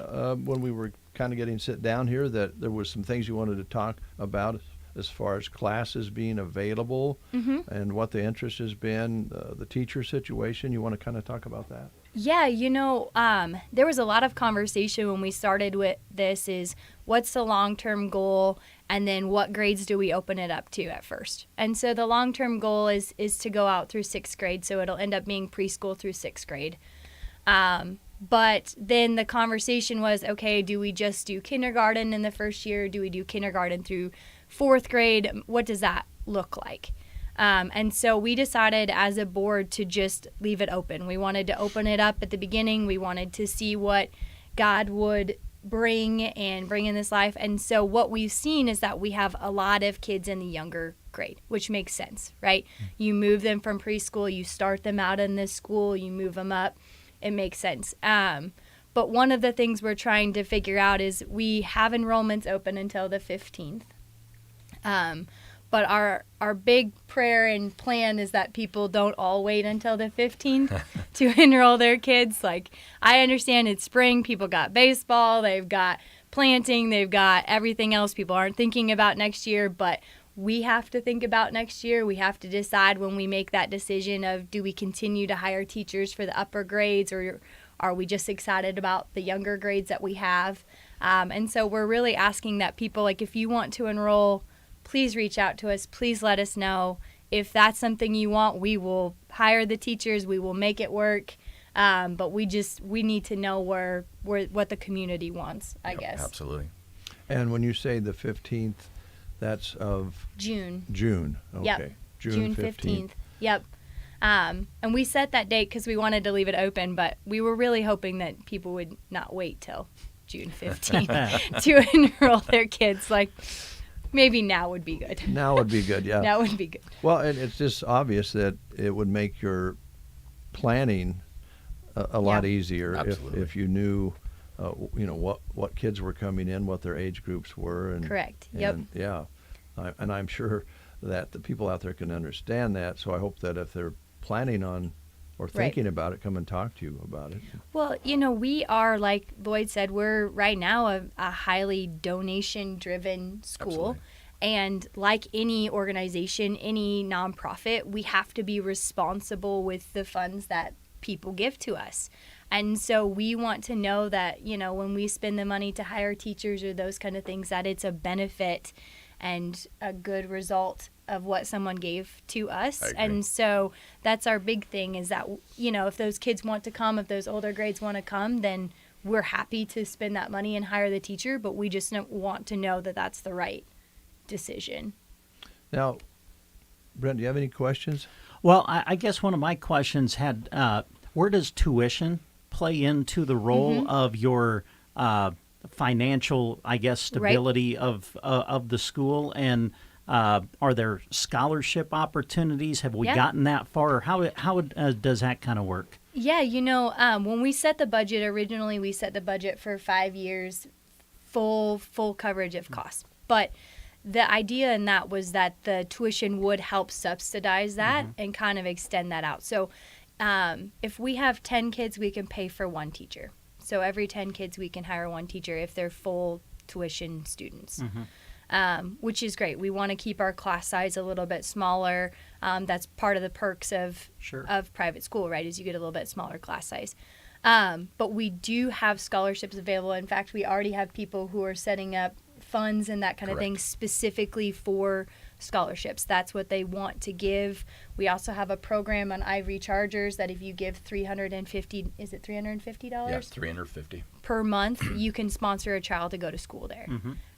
when we were kind of getting sit down here that there was some things you wanted to talk about as far as classes being available, mm-hmm. and what the interest has been, the teacher situation. You want to kind of talk about that? Yeah, there was a lot of conversation when we started with this is what's the long-term goal, and then what grades do we open it up to at first. And so the long-term goal is to go out through 6th grade, so it'll end up being preschool through 6th grade. But then the conversation was, okay, do we just do kindergarten in the first year? Do we do kindergarten through 4th grade? What does that look like? And so we decided as a board to just leave it open. We wanted to open it up at the beginning. We wanted to see what God would bring in this life. And so what we've seen is that we have a lot of kids in the younger grade, which makes sense, right? You move them from preschool, you start them out in this school, you move them up. It makes sense. But one of the things we're trying to figure out is we have enrollments open until the 15th. But our big prayer and plan is that people don't all wait until the 15th to enroll their kids. Like, I understand it's spring, people got baseball, they've got planting, they've got everything else. People aren't thinking about next year, but we have to think about next year. We have to decide when we make that decision of, do we continue to hire teachers for the upper grades, or are we just excited about the younger grades that we have? And so we're really asking that people, like, if you want to enroll, please reach out to us. Please let us know. If that's something you want, we will hire the teachers. We will make it work. But we need to know what the community wants, I guess. Absolutely. And when you say the 15th, that's of June. Okay. Yep. June 15th. Yep. And we set that date because we wanted to leave it open, but we were really hoping that people would not wait till June 15th to enroll their kids. Like, maybe now would be good. Now would be good, yeah. Now would be good. Well, and it's just obvious that it would make your planning a lot easier if you knew, what kids were coming in, what their age groups were. And, correct. Yep. And, yeah. And I'm sure that the people out there can understand that. So I hope that if they're planning on or thinking about it, come and talk to you about it. Well, we are, like Lloyd said, we're right now a highly donation-driven school. Absolutely. And like any organization, any nonprofit, we have to be responsible with the funds that people give to us. And so we want to know that, when we spend the money to hire teachers or those kind of things, that it's a benefit and a good result of what someone gave to us. And so that's our big thing, is that, if those kids want to come, if those older grades want to come, then we're happy to spend that money and hire the teacher, but we just want to know that that's the right decision. Now, Brent, do you have any questions? Well, I guess one of my questions had, where does tuition play into the role of your financial, I guess, stability of the school? And are there scholarship opportunities? Have we gotten that far? Or how does that kind of work? Yeah, when we set the budget, originally we set the budget for 5 years, full coverage of costs. But the idea in that was that the tuition would help subsidize that and kind of extend that out. So if we have 10 kids, we can pay for one teacher. So every 10 kids, we can hire one teacher if they're full tuition students, which is great. We want to keep our class size a little bit smaller. That's part of the perks of private school, right, is you get a little bit smaller class size. But we do have scholarships available. In fact, we already have people who are setting up funds and that kind of thing specifically for scholarships. That's what they want to give. We also have a program on Ivory Chargers that if you give $350, is it $350? Yeah, $350 per month, you can sponsor a child to go to school there.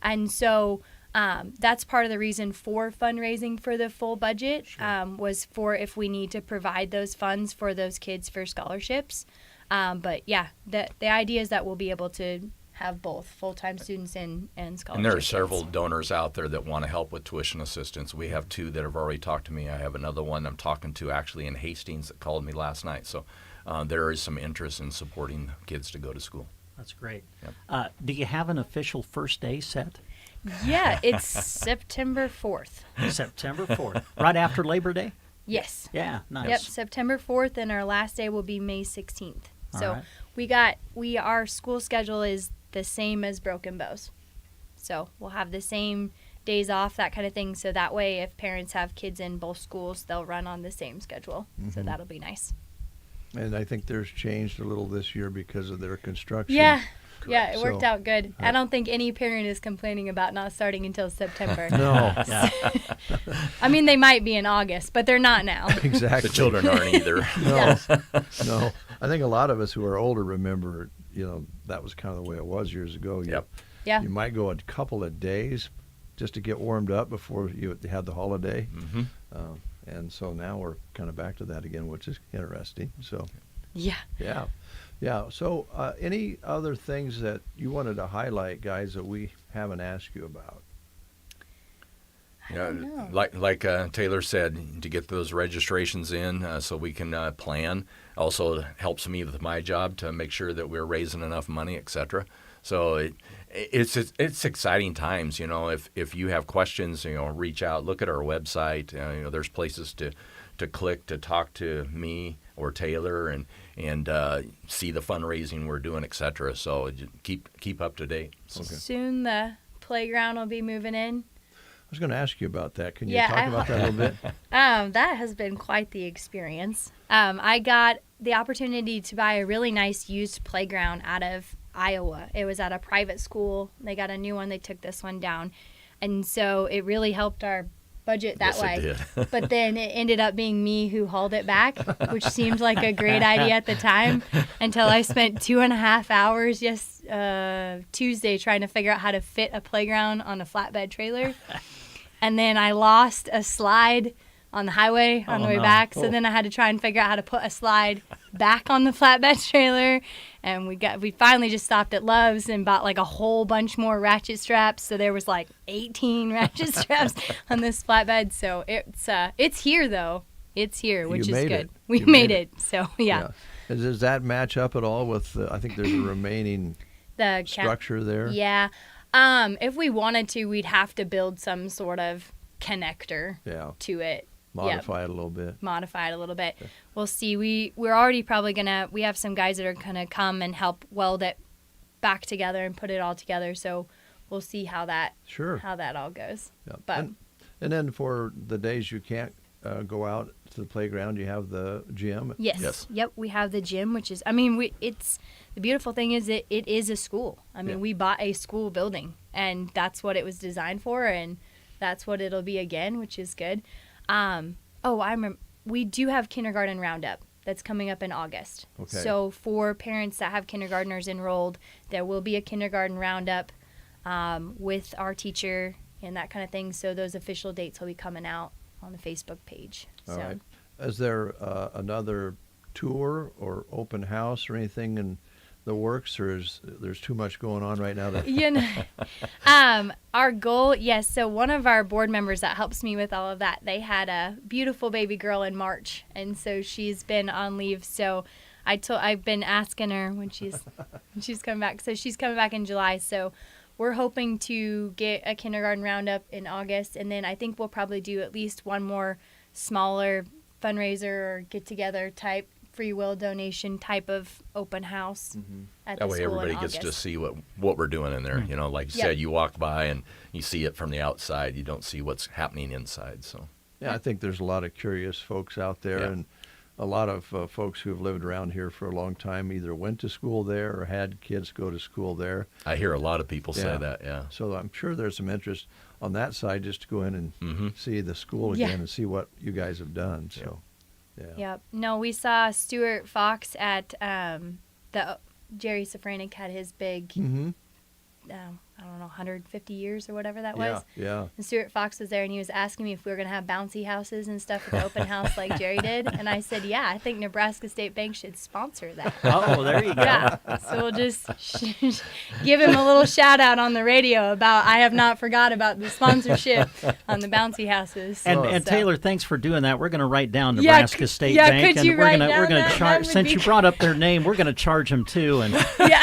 And so that's part of the reason for fundraising for the full budget, was for if we need to provide those funds for those kids for scholarships. But yeah, the idea is that we'll be able to have both full-time students and scholarships. And there are several donors out there that want to help with tuition assistance. We have 2 that have already talked to me. I have another one I'm talking to actually in Hastings that called me last night. So there is some interest in supporting kids to go to school. That's great. Yep. Do you have an official first day set? Yeah, it's September 4th. September 4th. Right after Labor Day? Yes. Yeah, nice. Yep, September 4th, and our last day will be May 16th. So right. our school schedule is the same as Broken Bows. So we'll have the same days off, that kind of thing. So that way, if parents have kids in both schools, they'll run on the same schedule. So that'll be nice. And I think theirs changed a little this year because of their construction. Yeah. Yeah, it worked out good. I don't think any parent is complaining about not starting until September. No. I mean, they might be in August, but they're not now. Exactly. The children aren't either. No. I think a lot of us who are older remember, that was kind of the way it was years ago. Yeah. You might go a couple of days just to get warmed up before you had the holiday. And so now we're kind of back to that again, which is interesting. So. Yeah. Yeah. So any other things that you wanted to highlight, guys, that we haven't asked you about? I don't know. Like Taylor said, to get those registrations in so we can plan. Also helps me with my job to make sure that we're raising enough money, etc. So it's exciting times. If you have questions, reach out, look at our website. There's places to click to talk to me or Taylor and see the fundraising we're doing, etc. So keep up to date. Okay. Soon the playground will be moving in. I was going to ask you about that. Can you talk about that a little bit? That has been quite the experience. I got the opportunity to buy a really nice used playground out of Iowa. It was at a private school. They got a new one. They took this one down. And so it really helped our budget that way. It did. But then it ended up being me who hauled it back, which seemed like a great idea at the time until I spent 2.5 hours Tuesday trying to figure out how to fit a playground on a flatbed trailer. And then I lost a slide on the highway on the way back. So then I had to try and figure out how to put a slide back on the flatbed trailer. And we finally just stopped at Love's and bought like a whole bunch more ratchet straps. So there was like 18 ratchet straps on this flatbed. So it's here though. It's here, which is good. We made it. So yeah. Does that match up at all with? I think there's a remaining structure there. Yeah. If we wanted to, we'd have to build some sort of connector to it. Modify it a little bit. Okay. We'll see. We're already probably we have some guys that are going to come and help weld it back together and put it all together. So we'll see how that all goes. Yep. But and then for the days you can't go out to the playground, you have the gym. Yes. Yep. We have the gym, which is, the beautiful thing is it is a school. We bought a school building and that's what it was designed for. And that's what it'll be again, which is good. I remember we do have kindergarten roundup. that's coming up in August. Okay. So for parents that have kindergartners enrolled, there will be a kindergarten roundup with our teacher and that kind of thing. So those official dates will be coming out on the Facebook page. All right. Is there another tour or open house or anything in the works, or there's too much going on right now? Our goal, yes. So one of our board members that helps me with all of that, they had a beautiful baby girl in March, and so she's been on leave. So I've been asking her when she's coming back. So she's coming back in July. So we're hoping to get a kindergarten roundup in August, and then I think we'll probably do at least one more smaller fundraiser or get-together type free will donation type of open house at That the way school everybody in gets to August. see what we're doing in there. You know, like you said, you walk by and you see it from the outside. You don't see what's happening inside. So Yeah, I think there's a lot of curious folks out there, and a lot of folks who have lived around here for a long time either went to school there or had kids go to school there. I hear a lot of people say that, So I'm sure there's some interest on that side just to go in and see the school again and see what you guys have done. So, Yep. No, we saw Stuart Fox at the Jerry Safranik had his big, I don't know, 150 years or whatever that was. Yeah. And Stuart Fox was there, and he was asking me if we were going to have bouncy houses and stuff at the open house like Jerry did. And I said, yeah, I think Nebraska State Bank should sponsor that. Oh, there you go. Yeah. So we'll just give him a little shout out on the radio about I have not forgot about the sponsorship on the bouncy houses. And Taylor, thanks for doing that. We're going to write down Nebraska State Bank, could you and we're going to charge. Since you brought up their name, we're going to charge them too, and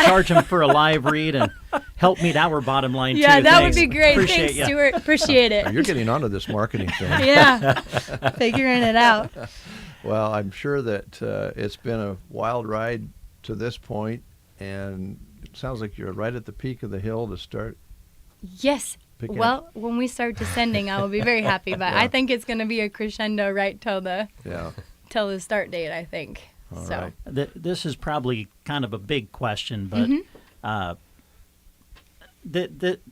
charge them for a live read and help meet our bottom line too. Yeah, that Thanks. would be great. Appreciate Thanks, ya. Stuart. Appreciate it. You're getting onto this marketing thing. Yeah, figuring it out. Well, I'm sure that it's been a wild ride to this point, and it sounds like you're right at the peak of the hill to start. Yes. Picking Well, when we start descending, I will be very happy. But I think it's going to be a crescendo right till the start date, I think. All so right. This is probably kind of a big question, but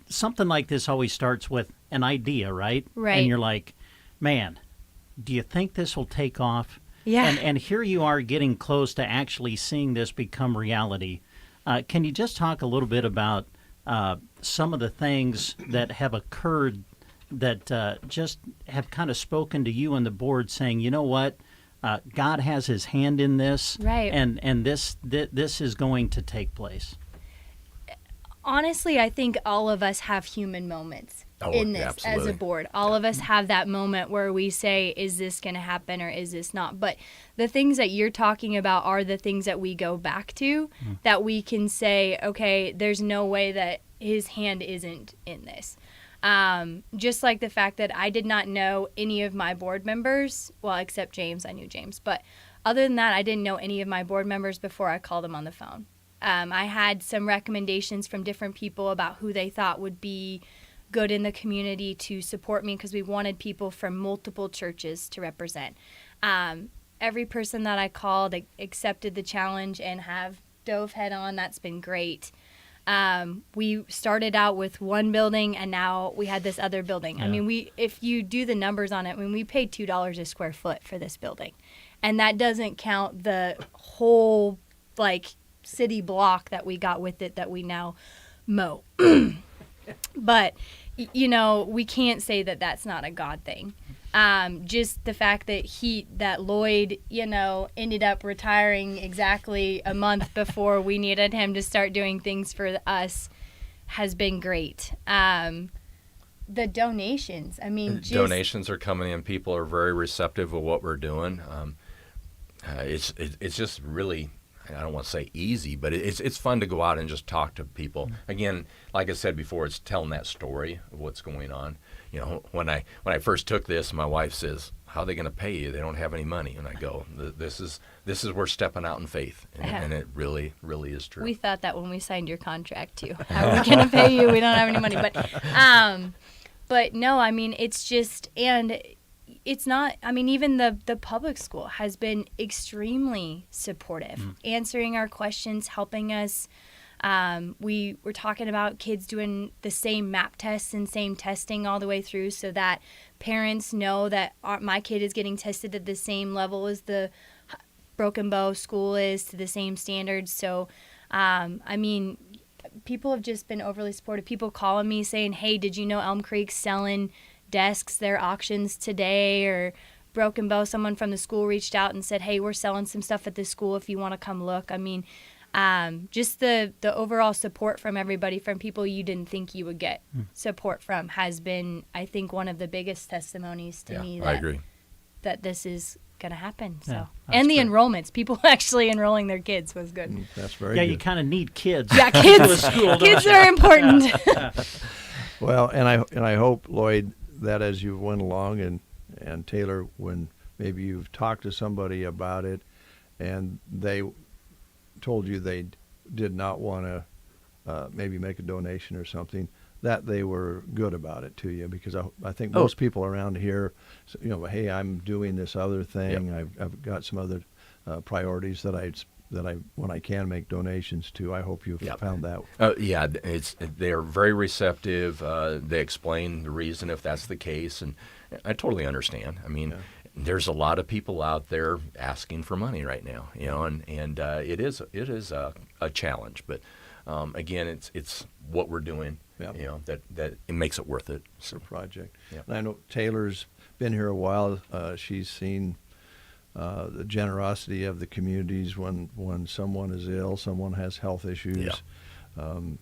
something like this always starts with an idea, right? Right. And you're like, man, do you think this will take off? Yeah. And here you are getting close to actually seeing this become reality. Can you just talk a little bit about some of the things that have occurred that just have kind of spoken to you and the board saying, you know what, God has his hand in this, right? And this is going to take place. Honestly, I think all of us have human moments in this as a board. All of us have that moment where we say, is this going to happen or is this not? But the things that you're talking about are the things that we go back to, that we can say, okay, there's no way that his hand isn't in this. Just like the fact that I did not know any of my board members, well, except James. I knew James. But other than that, I didn't know any of my board members before I called them on the phone. I had some recommendations from different people about who they thought would be good in the community to support me because we wanted people from multiple churches to represent. Every person that I called accepted the challenge and have dove head on. That's been great. We started out with one building and now we had this other building. Yeah. I mean, if you do the numbers on it, we paid $2 a square foot for this building. And that doesn't count the whole, city block that we got with it that we now mow. But, we can't say that that's not a God thing. Just the fact that Lloyd, ended up retiring exactly a month before we needed him to start doing things for us has been great. The donations, donations are coming in. People are very receptive of what we're doing. It's just really, I don't want to say easy, but it's fun to go out and just talk to people. Again, like I said before, it's telling that story of what's going on. When I first took this, my wife says, "How are they going to pay you? They don't have any money." And I go, "This is we're stepping out in faith," and it really, really is true. We thought that when we signed your contract too. How are we going to pay you? We don't have any money, but no, it's just and. It's not, even the public school has been extremely supportive, answering our questions, helping us. We were talking about kids doing the same MAP tests and same testing all the way through so that parents know that my kid is getting tested at the same level as the Broken Bow School is to the same standards. So, I mean, people have just been overly supportive. People calling me saying, hey, did you know Elm Creek's selling desks, their auctions today? Or Broken Bow, someone from the school reached out and said, hey, we're selling some stuff at this school if you want to come look. I mean, just the overall support from everybody, from people you didn't think you would get support from, has been, I think, one of the biggest testimonies to me I agree. that this is going to happen. So, Yeah, and the great. enrollments, people actually enrolling their kids was good. That's very Yeah, good. you kind of need kids. Yeah, to kids. the school, don't Kids you? are important. Well, and I hope, Lloyd, that as you went along, and Taylor, when maybe you've talked to somebody about it and they told you they did not want to maybe make a donation or something, that they were good about it to you, because I think most people around here, hey, I'm doing this other thing. I've got some other priorities that I when I can make donations to. I hope you've found that. Yeah, they are very receptive. They explain the reason if that's the case, and I totally understand. I mean, there's a lot of people out there asking for money right now, and it is a challenge. But again, it's what we're doing, that it makes it worth it. It's a project. And I know Taylor's been here a while. She's seen the generosity of the communities when someone is ill, someone has health issues.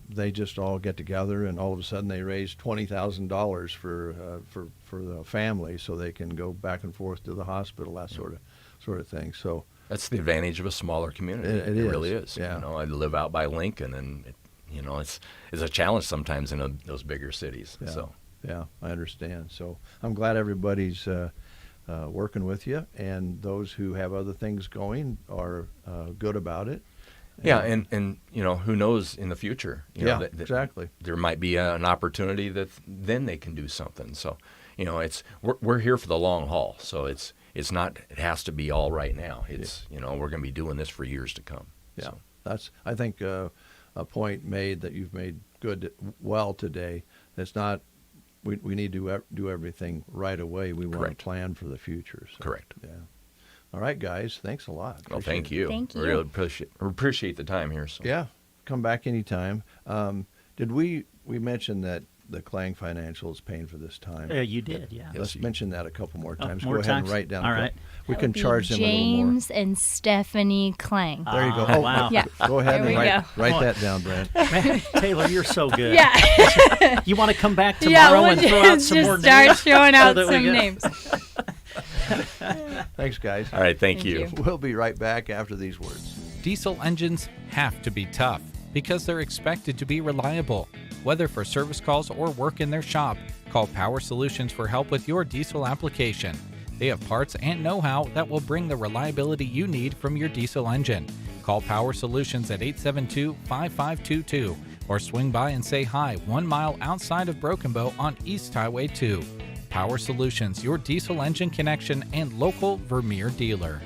They just all get together, and all of a sudden they raise $20,000 for the family, so they can go back and forth to the hospital, that sort of thing. So that's the advantage of a smaller community. It really is. Yeah. I live out by Lincoln, and it's a challenge sometimes in those bigger cities. Yeah. So yeah, I understand. So I'm glad everybody's working with you, and those who have other things going are good about it. Yeah, and who knows in the future? Exactly. There might be an opportunity that then they can do something. So, we're here for the long haul. So it's not, it has to be all right now. It's we're going to be doing this for years to come. Yeah, So. that's I think a point made that you've made well today. It's not we need to do everything right away. We want to plan for the future. So, Correct. Yeah. All right, guys. Thanks a lot. Well, thank Appreciate it. you. Thank you. Really appreciate the time here. So. Yeah, come back anytime. Did we mention that the Clang Financial is paying for this time? You did, yeah. Let's mention that a couple more times. more Go ahead and times? write down. All right. We That can would be charge them a little more. James and Stephanie Clang. There you go. Oh, wow. Yeah. Go ahead There and we write go. that down, Brent. Man, Taylor, you're so good. Yeah. You want to come back tomorrow and throw out some just more start names? showing out So that we some get- names. Thanks, guys. All right, thank you. We'll be right back after these words. Diesel engines have to be tough because they're expected to be reliable. Whether for service calls or work in their shop, call Power Solutions for help with your diesel application. They have parts and know-how that will bring the reliability you need from your diesel engine. Call Power Solutions at 872-5522 or swing by and say hi 1 mile outside of Broken Bow on East Highway 2. Power Solutions, your diesel engine connection and local Vermeer dealer.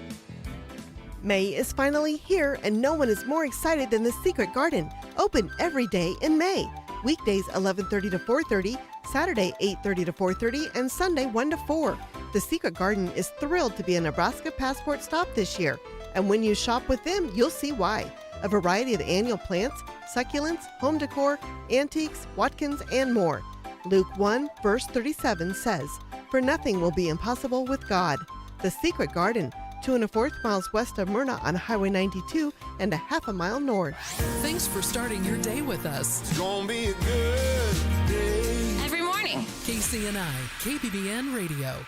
May is finally here, and no one is more excited than the Secret Garden. Open every day in May. Weekdays 11:30 to 4:30, Saturday 8:30 to 4:30, and Sunday 1 to 4. The Secret Garden is thrilled to be a Nebraska Passport stop this year. And when you shop with them, you'll see why. A variety of annual plants, succulents, home decor, antiques, Watkins, and more. Luke 1, verse 37 says, "For nothing will be impossible with God." The Secret Garden, 2 1/4 miles west of Myrna on Highway 92 and a half a mile north. Thanks for starting your day with us. It's gonna be a good day. Every morning. KCNI, KBBN Radio.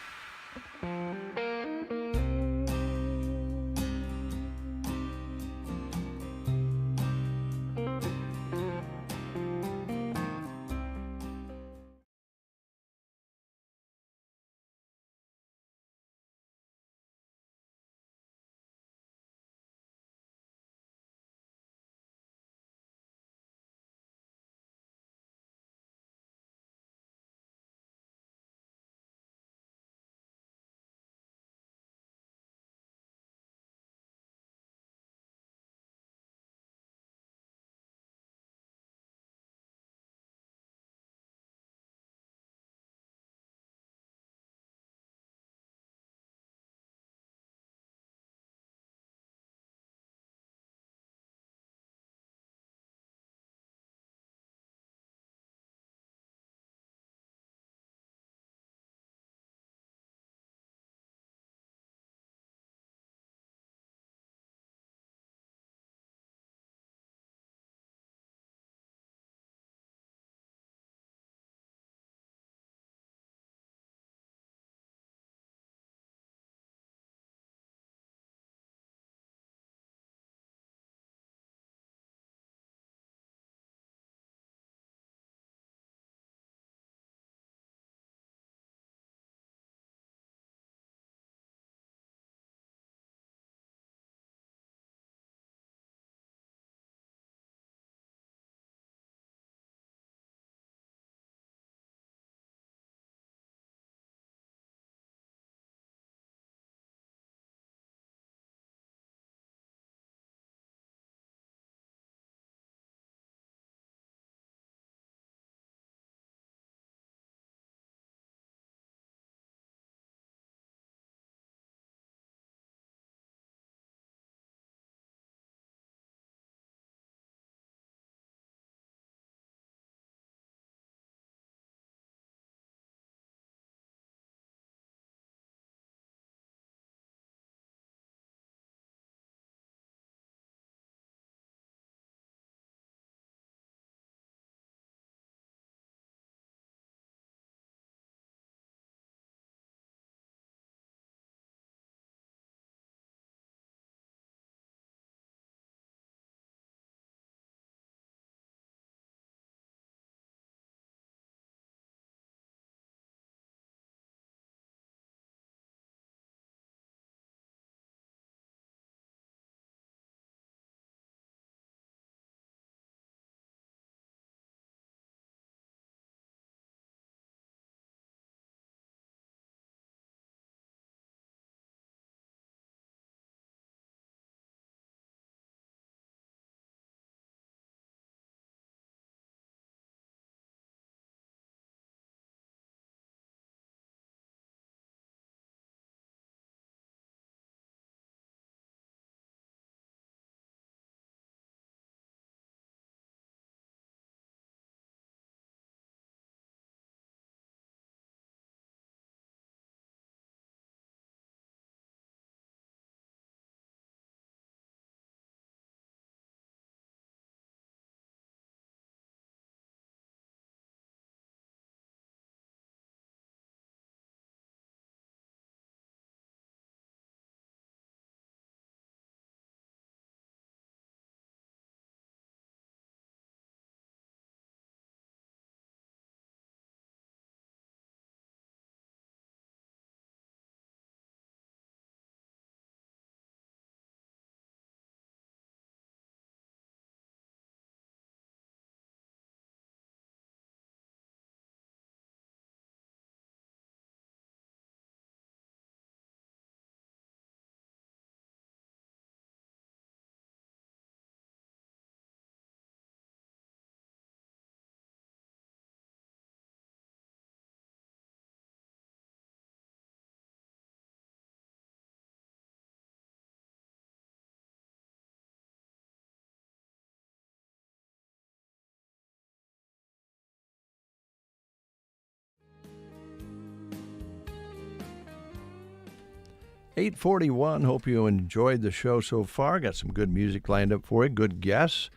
8:41. Hope you enjoyed the show so far. Got some good music lined up for you. Good guests.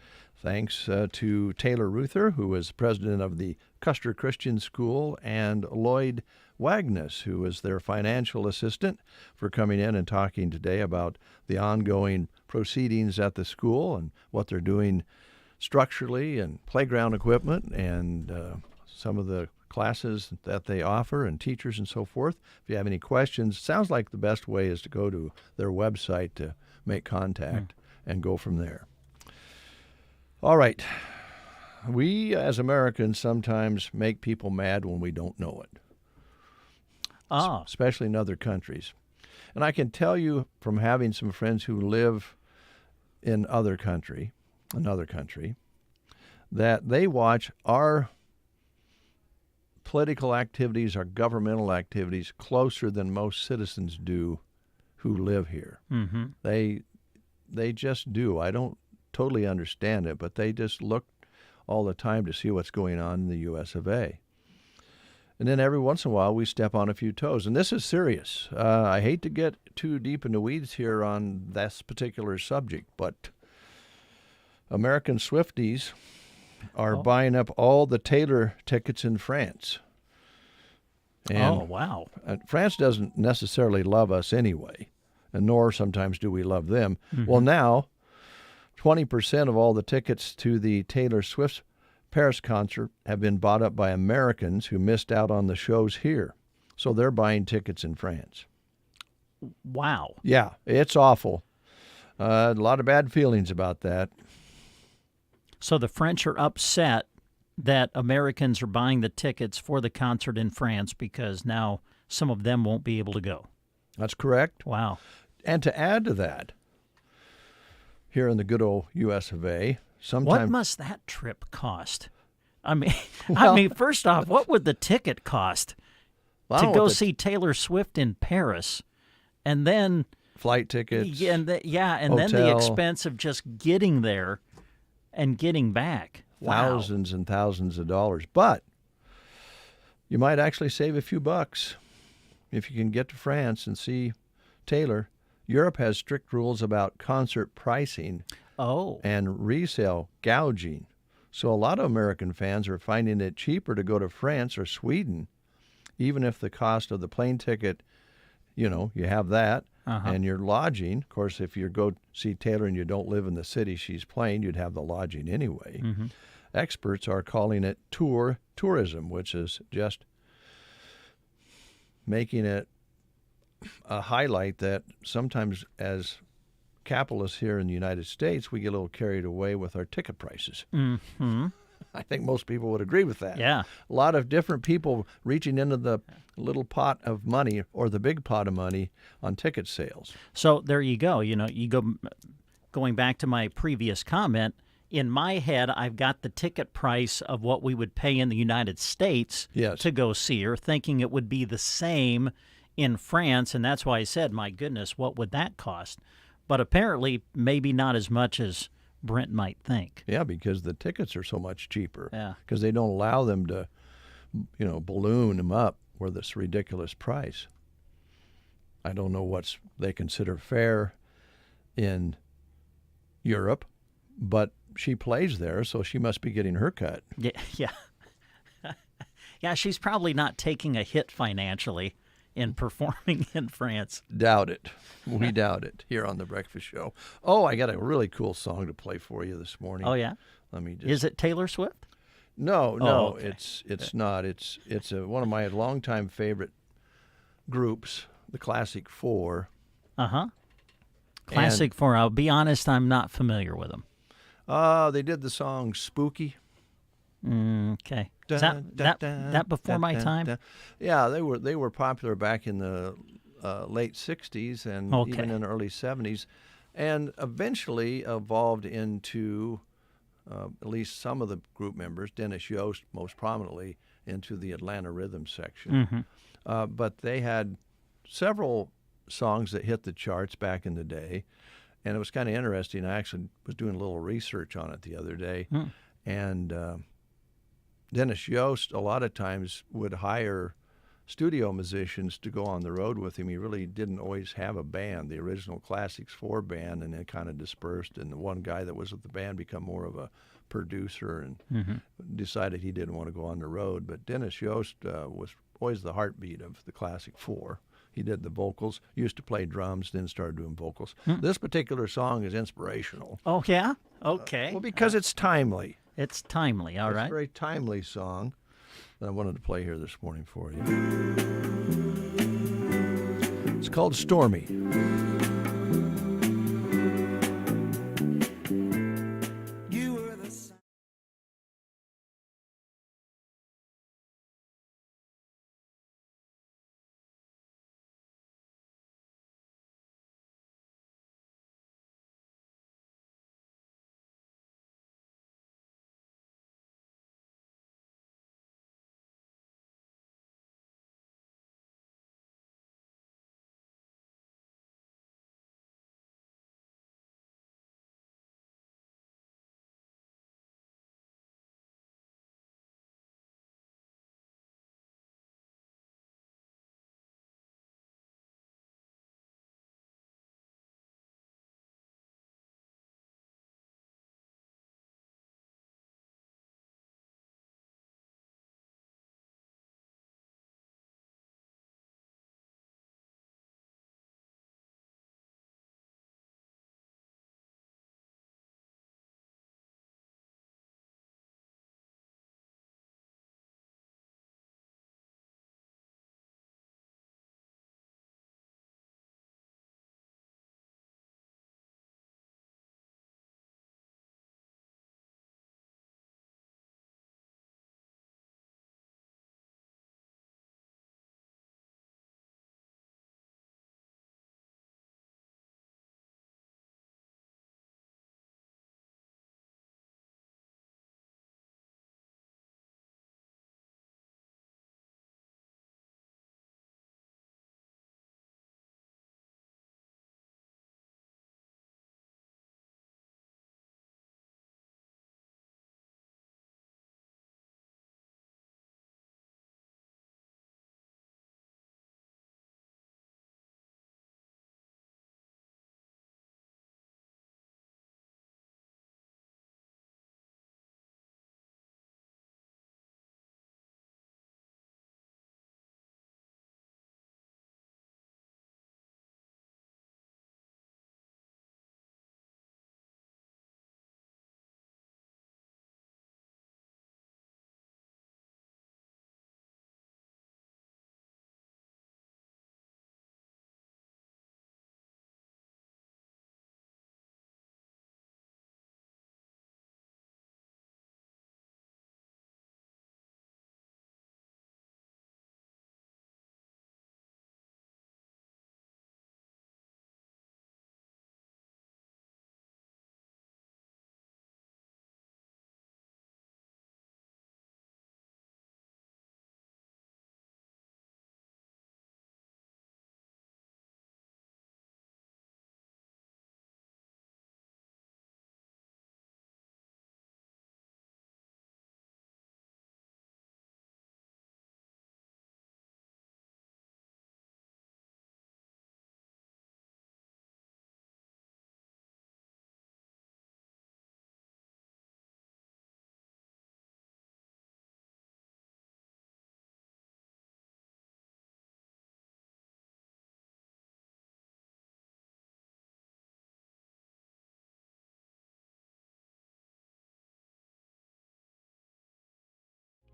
Thanks to Taylor Ruther, who is president of the Custer Christian School, and Lloyd Wagnus, who is their financial assistant, for coming in and talking today about the ongoing proceedings at the school and what they're doing structurally and playground equipment and some of the classes that they offer and teachers and so forth. If you have any questions, sounds like the best way is to go to their website to make contact and go from there. All right. We as Americans sometimes make people mad when we don't know it, especially in other countries. And I can tell you from having some friends who live in another country, that they watch our political activities, our governmental activities, closer than most citizens do who live here. Mm-hmm. They just do. I don't totally understand it, but they just look all the time to see what's going on in the U.S. of A. And then every once in a while we step on a few toes. And this is serious. I hate to get too deep in the weeds here on this particular subject, but American Swifties are buying up all the Taylor tickets in France. And wow. France doesn't necessarily love us anyway, and nor sometimes do we love them. Mm-hmm. Well, now 20% of all the tickets to the Taylor Swift Paris concert have been bought up by Americans who missed out on the shows here. So they're buying tickets in France. Wow. Yeah, it's awful. A lot of bad feelings about that. So the French are upset that Americans are buying the tickets for the concert in France because now some of them won't be able to go. That's correct. Wow. And to add to that, here in the good old U.S. of A., what must that trip cost? I mean, first off, what would the ticket cost to go see Taylor Swift in Paris, and then flight tickets, and then the expense of just getting there and getting back? Thousands and thousands of dollars. But you might actually save a few bucks if you can get to France and see Taylor. Europe has strict rules about concert pricing and resale gouging. So a lot of American fans are finding it cheaper to go to France or Sweden, even if the cost of the plane ticket, you have that, and your lodging. Of course, if you go see Taylor and you don't live in the city she's playing, you'd have the lodging anyway. Mm-hmm. Experts are calling it tourism, which is just making it a highlight that sometimes as capitalists here in the United States, we get a little carried away with our ticket prices. Mm-hmm. I think most people would agree with that. Yeah. A lot of different people reaching into the little pot of money or the big pot of money on ticket sales. So there you go. Going back to my previous comment, in my head, I've got the ticket price of what we would pay in the United States to go see her, thinking it would be the same in France, and that's why I said, my goodness, what would that cost? But apparently, maybe not as much as Brent might think. Yeah, because the tickets are so much cheaper. Yeah. Because they don't allow them to, balloon them up with this ridiculous price. I don't know what they consider fair in Europe, but she plays there, so she must be getting her cut. Yeah. Yeah, she's probably not taking a hit financially in performing in France. Doubt it. We doubt it here on The Breakfast Show. Oh, I got a really cool song to play for you this morning. Oh, yeah? Let me just... Is it Taylor Swift? No, okay. It's not. It's one of my longtime favorite groups, the Classic Four. Uh-huh. Classic Four. I'll be honest, I'm not familiar with them. They did the song Spooky. Okay. Is that before my time? Yeah, they were popular back in the late 60s and even in the early 70s, and eventually evolved into, at least some of the group members, Dennis Yost most prominently, into the Atlanta Rhythm section. Mm-hmm. But they had several songs that hit the charts back in the day, and it was kind of interesting. I actually was doing a little research on it the other day, and Dennis Yost a lot of times would hire studio musicians to go on the road with him. He really didn't always have a band, the original Classics 4 band, and it kind of dispersed. And the one guy that was with the band became more of a producer and decided he didn't want to go on the road. But Dennis Yost was always the heartbeat of the Classic 4. He did the vocals, used to play drums, then started doing vocals. This particular song is inspirational. Oh, yeah? Okay. Well, because it's timely. It's timely, all right. It's a very timely song that I wanted to play here this morning for you. It's called Stormy.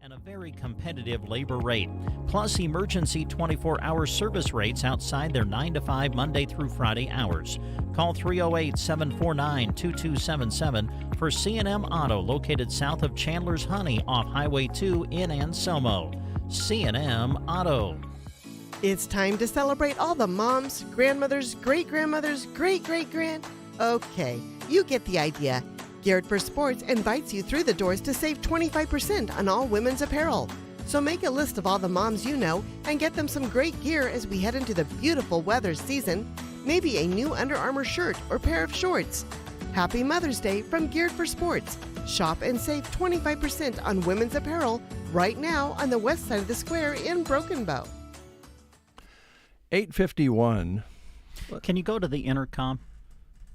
And a very competitive labor rate, plus emergency 24-hour service rates outside their 9 to 5 Monday through Friday hours. Call 308-749-2277 for C&M Auto, located south of Chandler's Honey off Highway 2 in Anselmo. C&M Auto. It's time to celebrate all the moms, grandmothers, great-grandmothers, great-great-grand. Okay, you get the idea. Garrett for Sports invites you through the doors to save 25% on all women's apparel. So make a list of all the moms you know and get them some great gear as we head into the beautiful weather season. Maybe a new Under Armour shirt or pair of shorts. Happy Mother's Day from Garrett for Sports. Shop and save 25% on women's apparel right now on the west side of the square in Broken Bow. 8:51. Can you go to the intercom?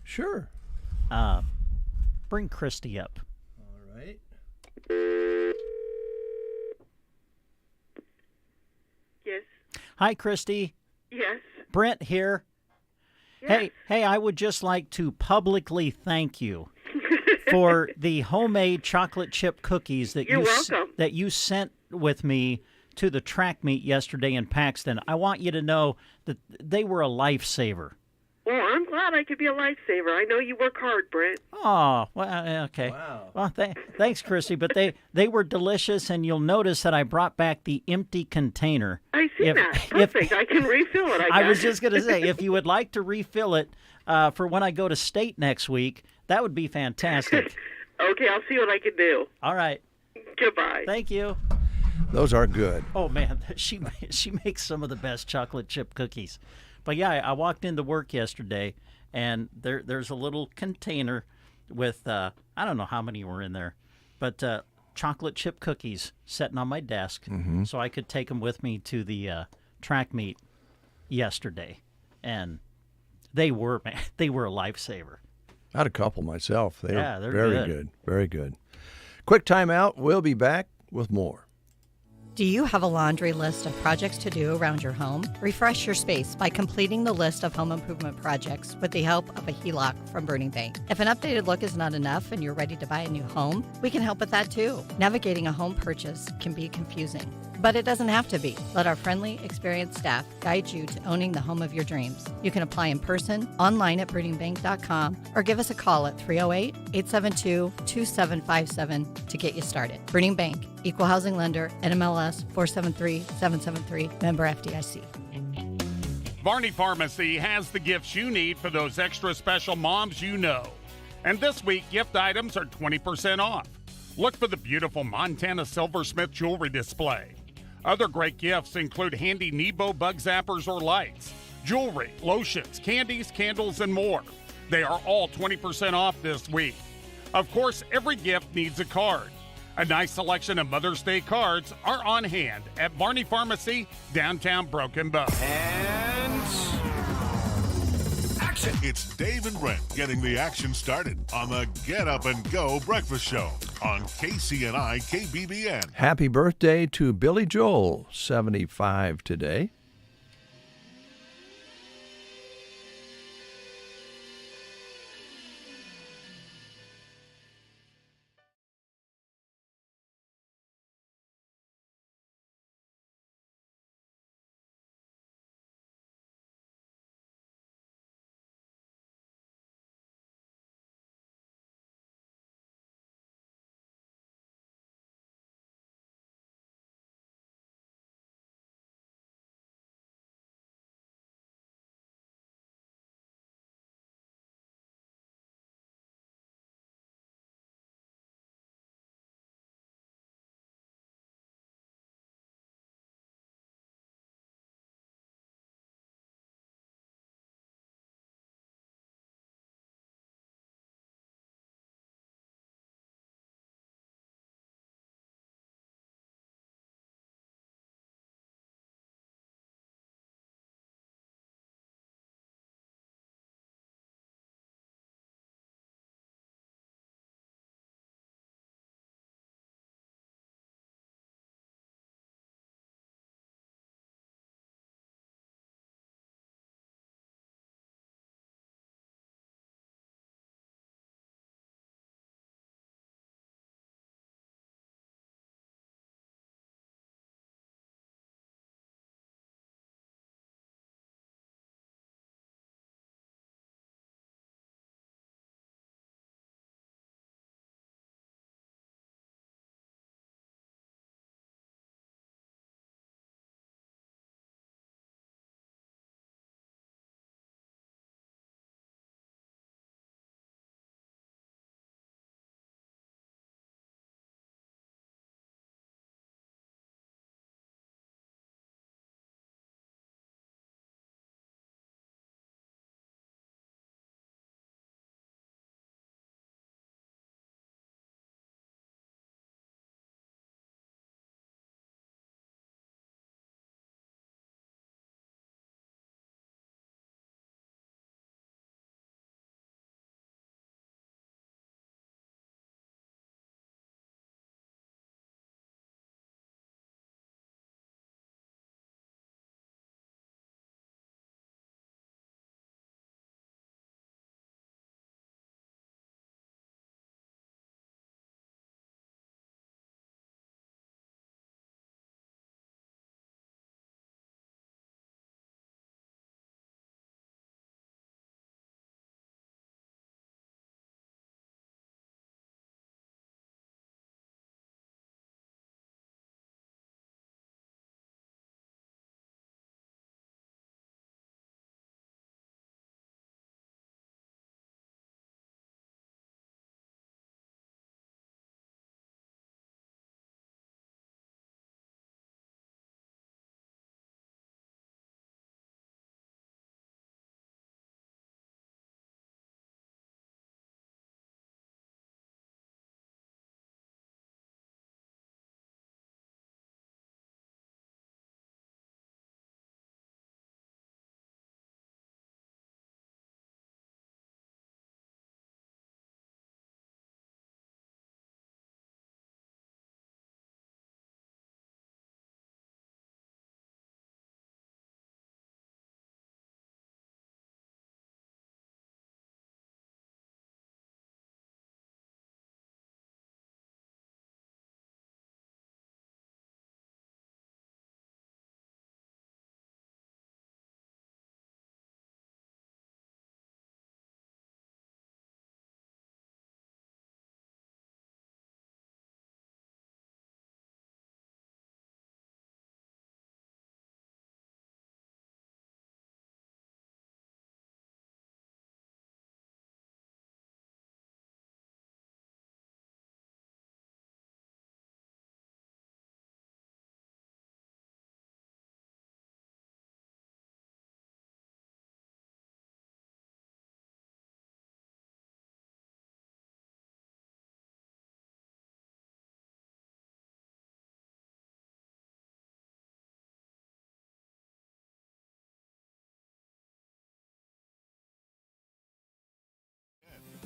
Sure. Bring Christy up. All right. Yes. Hi, Christy. Yes. Brent here. Yes. Hey, I would just like to publicly thank you for the homemade chocolate chip cookies that You're welcome. that you sent with me to the track meet yesterday in Paxton. I want you to know that they were a lifesaver. Well, I'm glad I could be a lifesaver. I know you work hard, Brent. Oh, well, okay. Wow. Well, thanks, Christy. But they were delicious, and you'll notice that I brought back the empty container. I see that. Perfect. I can refill it, I guess. I was just going to say, if you would like to refill it for when I go to state next week, that would be fantastic. Okay, I'll see what I can do. All right. Goodbye. Thank you. Those are good. Oh, man, she makes some of the best chocolate chip cookies. But, yeah, I walked into work yesterday, and there's a little container with, I don't know how many were in there, but chocolate chip cookies sitting on my desk so I could take them with me to the track meet yesterday. And they were a lifesaver. I had a couple myself. They're very good. Very good. Quick timeout. We'll be back with more. Do you have a laundry list of projects to do around your home? Refresh your space by completing the list of home improvement projects with the help of a HELOC from Burning Bank. If an updated look is not enough and you're ready to buy a new home, we can help with that too. Navigating a home purchase can be confusing, but it doesn't have to be. Let our friendly, experienced staff guide you to owning the home of your dreams. You can apply in person, online at burningbank.com, or give us a call at 308-872-2757 to get you started. Burning Bank, Equal Housing Lender, NMLS 473773, member FDIC. Varney Pharmacy has the gifts you need for those extra special moms you know. And this week, gift items are 20% off. Look for the beautiful Montana Silversmith jewelry display. Other great gifts include handy Nebo bug zappers or lights, jewelry, lotions, candies, candles, and more. They are all 20% off this week. Of course, every gift needs a card. A nice selection of Mother's Day cards are on hand at Varney Pharmacy, downtown Broken Bow. And action! It's Dave and Brent getting the action started on the Get Up and Go Breakfast Show on KCNI KBBN. Happy birthday to Billy Joel, 75 today.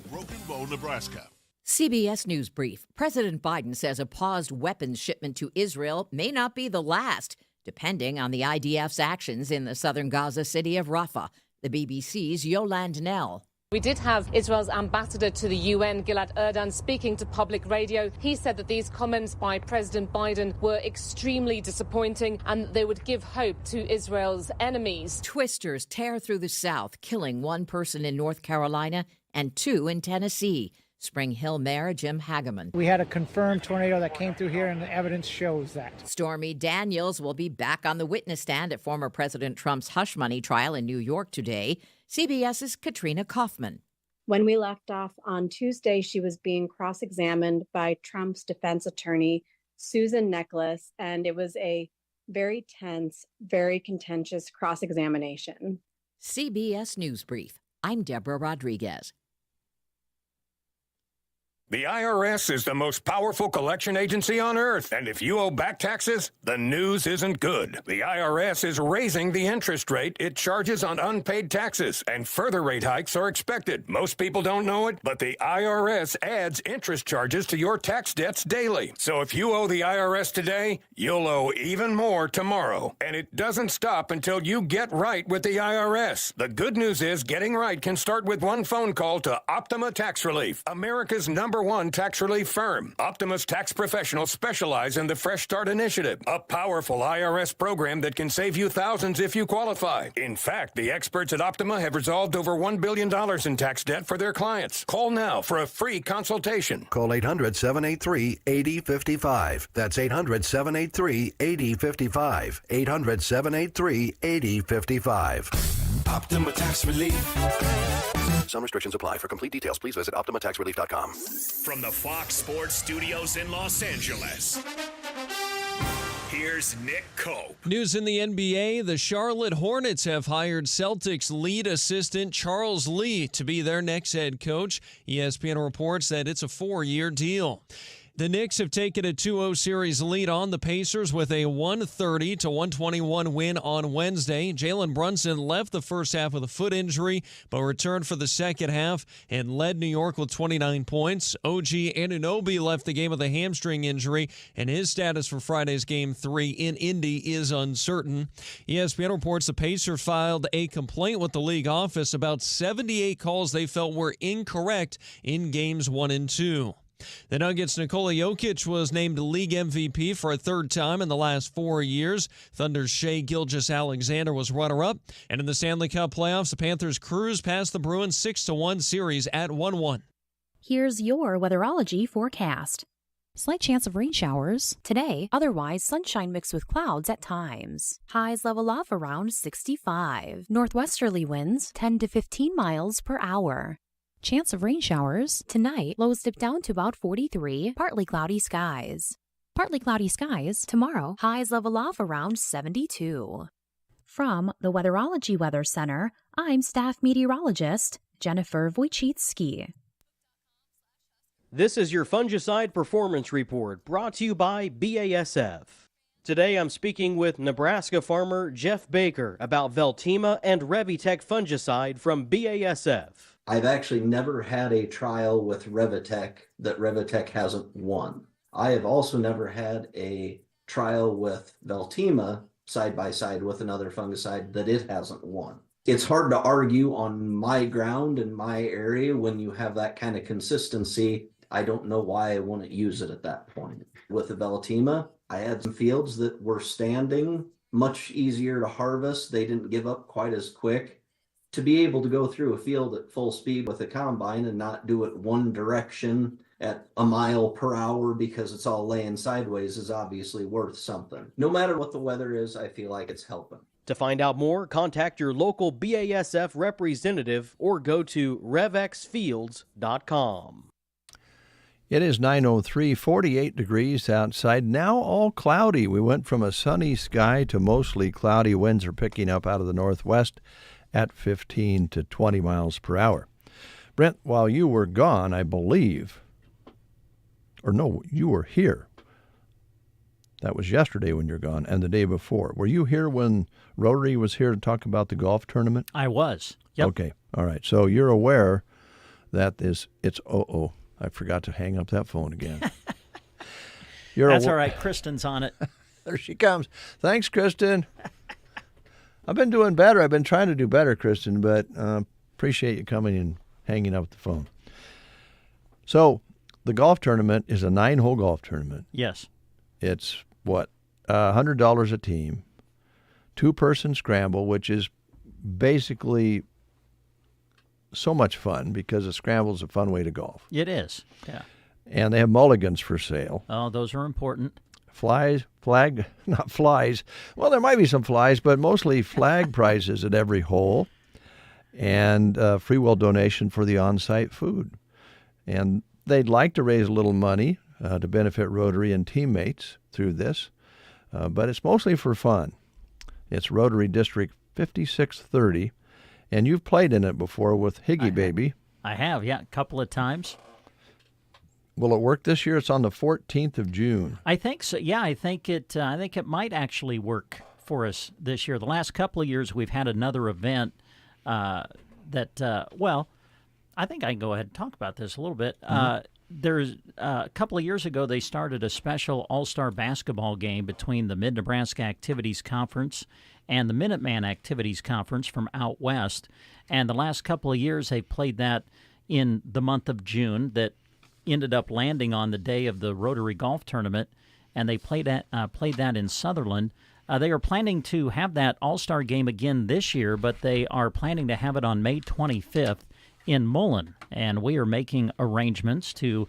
Broken Bow, Nebraska. CBS News Brief. President Biden says a paused weapons shipment to Israel may not be the last, depending on the IDF's actions in the southern Gaza city of Rafah. The BBC's Yolande Nell. We did have Israel's ambassador to the UN, Gilad Erdan, speaking to public radio. He said that these comments by President Biden were extremely disappointing and they would give hope to Israel's enemies. Twisters tear through the South, killing one person in North Carolina and 2 in Tennessee. Spring Hill Mayor Jim Hageman. We had a confirmed tornado that came through here, and the evidence shows that. Stormy Daniels will be back on the witness stand at former President Trump's hush money trial in New York today. CBS's Katrina Kaufman. When we left off on Tuesday, she was being cross-examined by Trump's defense attorney, Susan Necklace, and it was a very tense, very contentious cross-examination. CBS News Brief. I'm Deborah Rodriguez. The IRS is the most powerful collection agency on earth, and if you owe back taxes, the news isn't good. The IRS is raising the interest rate it charges on unpaid taxes, and further rate hikes are expected. Most people don't know it, but the IRS adds interest charges to your tax debts daily. So if you owe the IRS today, you'll owe even more tomorrow. And it doesn't stop until you get right with the IRS. The good news is getting right can start with one phone call to Optima Tax Relief, America's #1 tax relief firm. Optima's tax professionals specialize in the Fresh Start Initiative, a powerful IRS program that can save you thousands if you qualify. In fact, the experts at Optima have resolved over $1 billion in tax debt for their clients. Call now for a free consultation. Call 800-783-8055. That's 800-783-8055. 800-783-8055. Optima Tax Relief. Some restrictions apply. For complete details, please visit OptimaTaxRelief.com. From the Fox Sports Studios in Los Angeles, here's Nick Cope. News in the NBA, the Charlotte Hornets have hired Celtics lead assistant Charles Lee to be their next head coach. ESPN reports that it's a 4-year deal. The Knicks have taken a 2-0 series lead on the Pacers with a 130-121 win on Wednesday. Jalen Brunson left the first half with a foot injury, but returned for the second half and led New York with 29 points. OG Anunoby left the game with a hamstring injury, and his status for Friday's Game 3 in Indy is uncertain. ESPN reports the Pacers filed a complaint with the league office about 78 calls they felt were incorrect in Games 1 and 2. The Nuggets' Nikola Jokic was named league MVP for a third time in the last 4 years. Thunder's Shai Gilgeous-Alexander was runner-up. And in the Stanley Cup playoffs, the Panthers cruised past the Bruins 6-1 series at 1-1. Here's your weatherology forecast. Slight chance of rain showers today, otherwise sunshine mixed with clouds at times. Highs level off around 65. Northwesterly winds 10 to 15 miles per hour. Chance of rain showers tonight, lows dip down to about 43, partly cloudy skies. Partly cloudy skies tomorrow, highs level off around 72. From the Weatherology Weather Center, I'm staff meteorologist Jennifer Wojcicki. This is your Fungicide Performance Report, brought to you by BASF. Today I'm speaking with Nebraska farmer Jeff Baker about Veltima and Revitec fungicide from BASF. I've actually never had a trial with Revitec that Revitec hasn't won. I have also never had a trial with Veltima side by side with another fungicide that it hasn't won. It's hard to argue on my ground in my area when you have that kind of consistency. I don't know why I wouldn't use it at that point. With the Veltima, I had some fields that were standing, much easier to harvest. They didn't give up quite as quick. To be able to go through a field at full speed with a combine and not do it one direction at a mile per hour because it's all laying sideways is obviously worth something. No matter what the weather is, I feel like it's helping. To find out more, contact your local BASF representative or go to revxfields.com. It is 9:03, 48 degrees outside, now all cloudy. We went from a sunny sky to mostly cloudy. Winds are picking up out of the northwest at 15 to 20 miles per hour. Brent, while you were gone, I believe, or no, you were here. That was yesterday when you're gone, and the day before. Were you here when Rotary was here to talk about the golf tournament? I was. Yep. Okay. All right. So you're aware it's I forgot to hang up that phone again. That's all right. Kristen's on it. There she comes. Thanks, Kristen. I've been doing better. I've been trying to do better, Kristen, but appreciate you coming and hanging up the phone. So the golf tournament is a 9-hole golf tournament. Yes. It's, $100 a team, 2-person scramble, which is basically so much fun because a scramble is a fun way to golf. It is, yeah. And they have mulligans for sale. Oh, those are important. Not flies. Well, there might be some flies, but mostly flag prizes at every hole and free will donation for the on-site food. And they'd like to raise a little money to benefit Rotary and teammates through this, but it's mostly for fun. It's Rotary District 5630, and you've played in it before with Higgy Baby. I have, yeah, a couple of times. Will it work this year? It's on the 14th of June. I think so. Yeah, I think it might actually work for us this year. The last couple of years, we've had another event I think I can go ahead and talk about this a little bit. There's a couple of years ago, they started a special all-star basketball game between the Mid-Nebraska Activities Conference and the Minuteman Activities Conference from out west. And the last couple of years, they played that in the month of June. That ended up landing on the day of the Rotary Golf Tournament, and they played that in Sutherland. They are planning to have that all-star game again this year, but they are planning to have it on May 25th in Mullen, and we are making arrangements to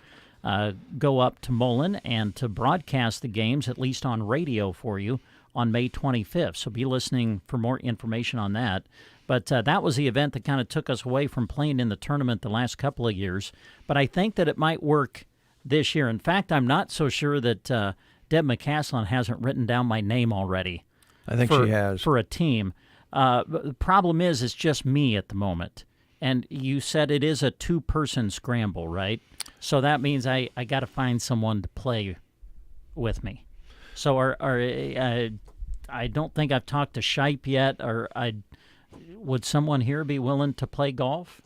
go up to Mullen and to broadcast the games, at least on radio for you, on May 25th. So be listening for more information on that. But that was the event that kind of took us away from playing in the tournament the last couple of years. But I think that it might work this year. In fact, I'm not so sure that Deb McCaslin hasn't written down my name already. I think she has. For a team. The problem is it's just me at the moment. And you said it is a 2-person scramble, right? So that means I got to find someone to play with me. So I don't think I've talked to Shipe yet, or would someone here be willing to play golf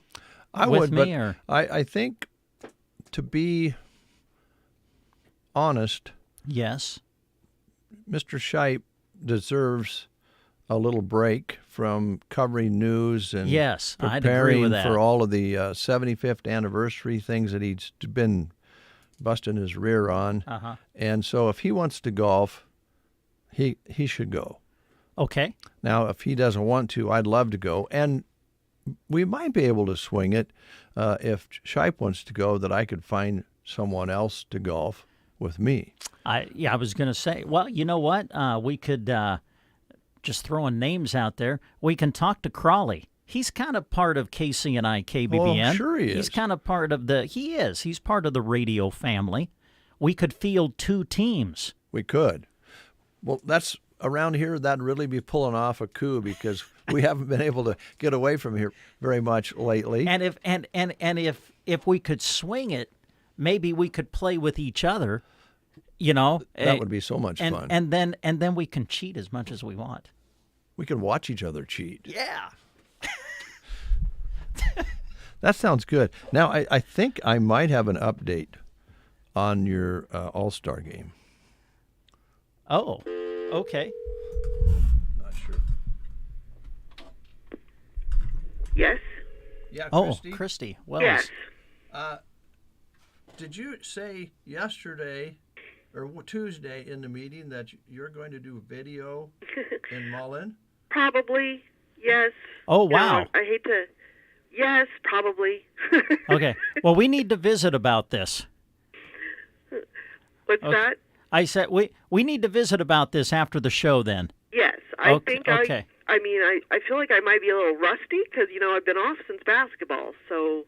with me? Or? I think, to be honest, yes, Mr. Shipe deserves a little break from covering news and yes, I'd agree with that. For all of the 75th anniversary things that he's been busting his rear on. Uh-huh. And so if he wants to golf, he should go. Okay. Now, if he doesn't want to, I'd love to go. And we might be able to swing it if Shipe wants to go, that I could find someone else to golf with me. I was going to say, well, you know what? We could, just throwing names out there, we can talk to Crawley. He's kind of part of KCNI KBBN. Oh, sure he is. He's kind of part of he's part of the radio family. We could field 2 teams. We could. Well, that's around here, that'd really be pulling off a coup because we haven't been able to get away from here very much lately. And if we could swing it, maybe we could play with each other. You know, that would be so much fun. And then we can cheat as much as we want. We can watch each other cheat. Yeah. That sounds good. Now, I think I might have an update on your All-Star game. Oh, okay. Not sure. Yes? Yeah, Christy? Oh, Christy. Well, yes. Did you say yesterday or Tuesday in the meeting that you're going to do video in Mullen? Probably, yes. Oh, wow. No, I hate to. Yes, probably. Okay. Well, we need to visit about this. What's that? I said we need to visit about this after the show then. Yes. I think okay. I feel like I might be a little rusty because, I've been off since basketball, so...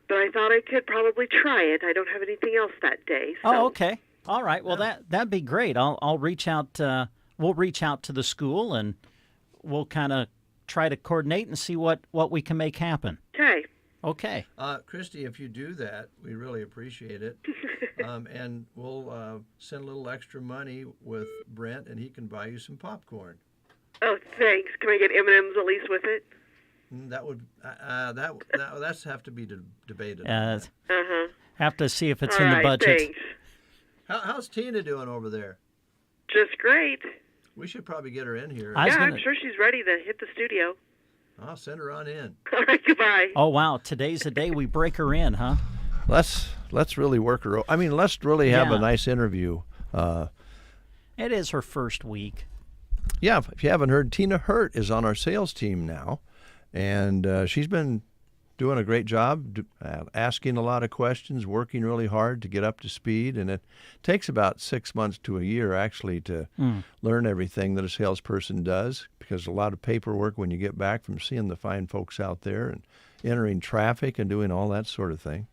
But I thought I could probably try it. I don't have anything else that day. So. Oh, okay. All right. Well, that'd be great. I'll reach out. We'll reach out to the school and we'll kind of try to coordinate and see what we can make happen. Okay. Okay. Christy, if you do that, we really appreciate it. And we'll send a little extra money with Brent, and he can buy you some popcorn. Oh, thanks. Can I get M&Ms at least with it? That would that's have to be debated. Have to see if it's All in the right, budget. Thanks. How's Tina doing over there? Just great. We should probably get her in here. I'm sure she's ready to hit the studio. I'll send her on in. All right, goodbye. Oh wow, today's the day we break her in, huh? Let's really work her. I mean, let's really have a nice interview. It is her first week. Yeah, if you haven't heard, Tina Hurt is on our sales team now, and she's been doing a great job, asking a lot of questions, working really hard to get up to speed, and it takes about 6 months to a year actually to learn everything that a salesperson does, because a lot of paperwork when you get back from seeing the fine folks out there and entering traffic and doing all that sort of thing.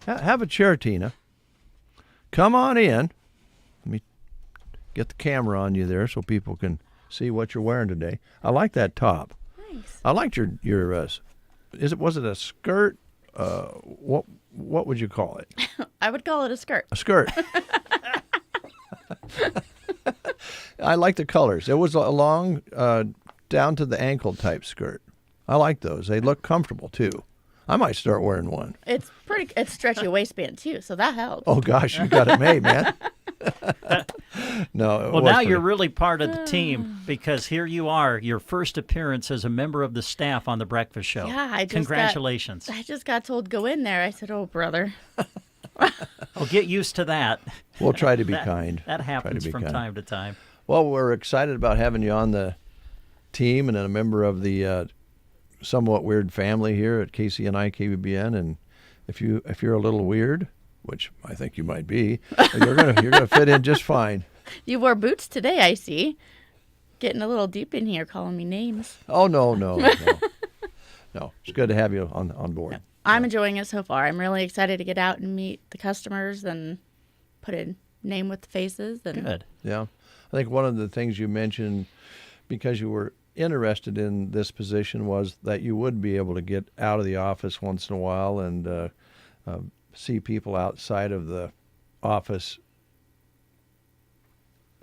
Have a chair, Tina. Come on in. Let me get the camera on you there so people can see what you're wearing today. I like that top. Thanks. I liked your was it a skirt? What would you call it? I would call it a skirt. A skirt. I like the colors. It was a long down to the ankle type skirt. I like those. They look comfortable too. I might start wearing one. It's stretchy waistband too, so that helps. Oh gosh, you got it made, man. No. Well, now you're really part of the team, because here you are, your first appearance as a member of the staff on the Breakfast Show. Yeah, Congratulations. I just got told go in there. I said, "Oh, brother." Well, get used to that. We'll try to be kind. That happens from time to time. Well, we're excited about having you on the team and a member of the somewhat weird family here at KCNI KBBN. And if you're a little weird, which I think you might be, you're gonna fit in just fine. You wore boots today, I see. Getting a little deep in here, calling me names. Oh no. No, it's good to have you on board. I'm enjoying it so far. I'm really excited to get out and meet the customers and put a name with the faces. And Good. Yeah. I think one of the things you mentioned, because you were interested in this position, was that you would be able to get out of the office once in a while and see people outside of the office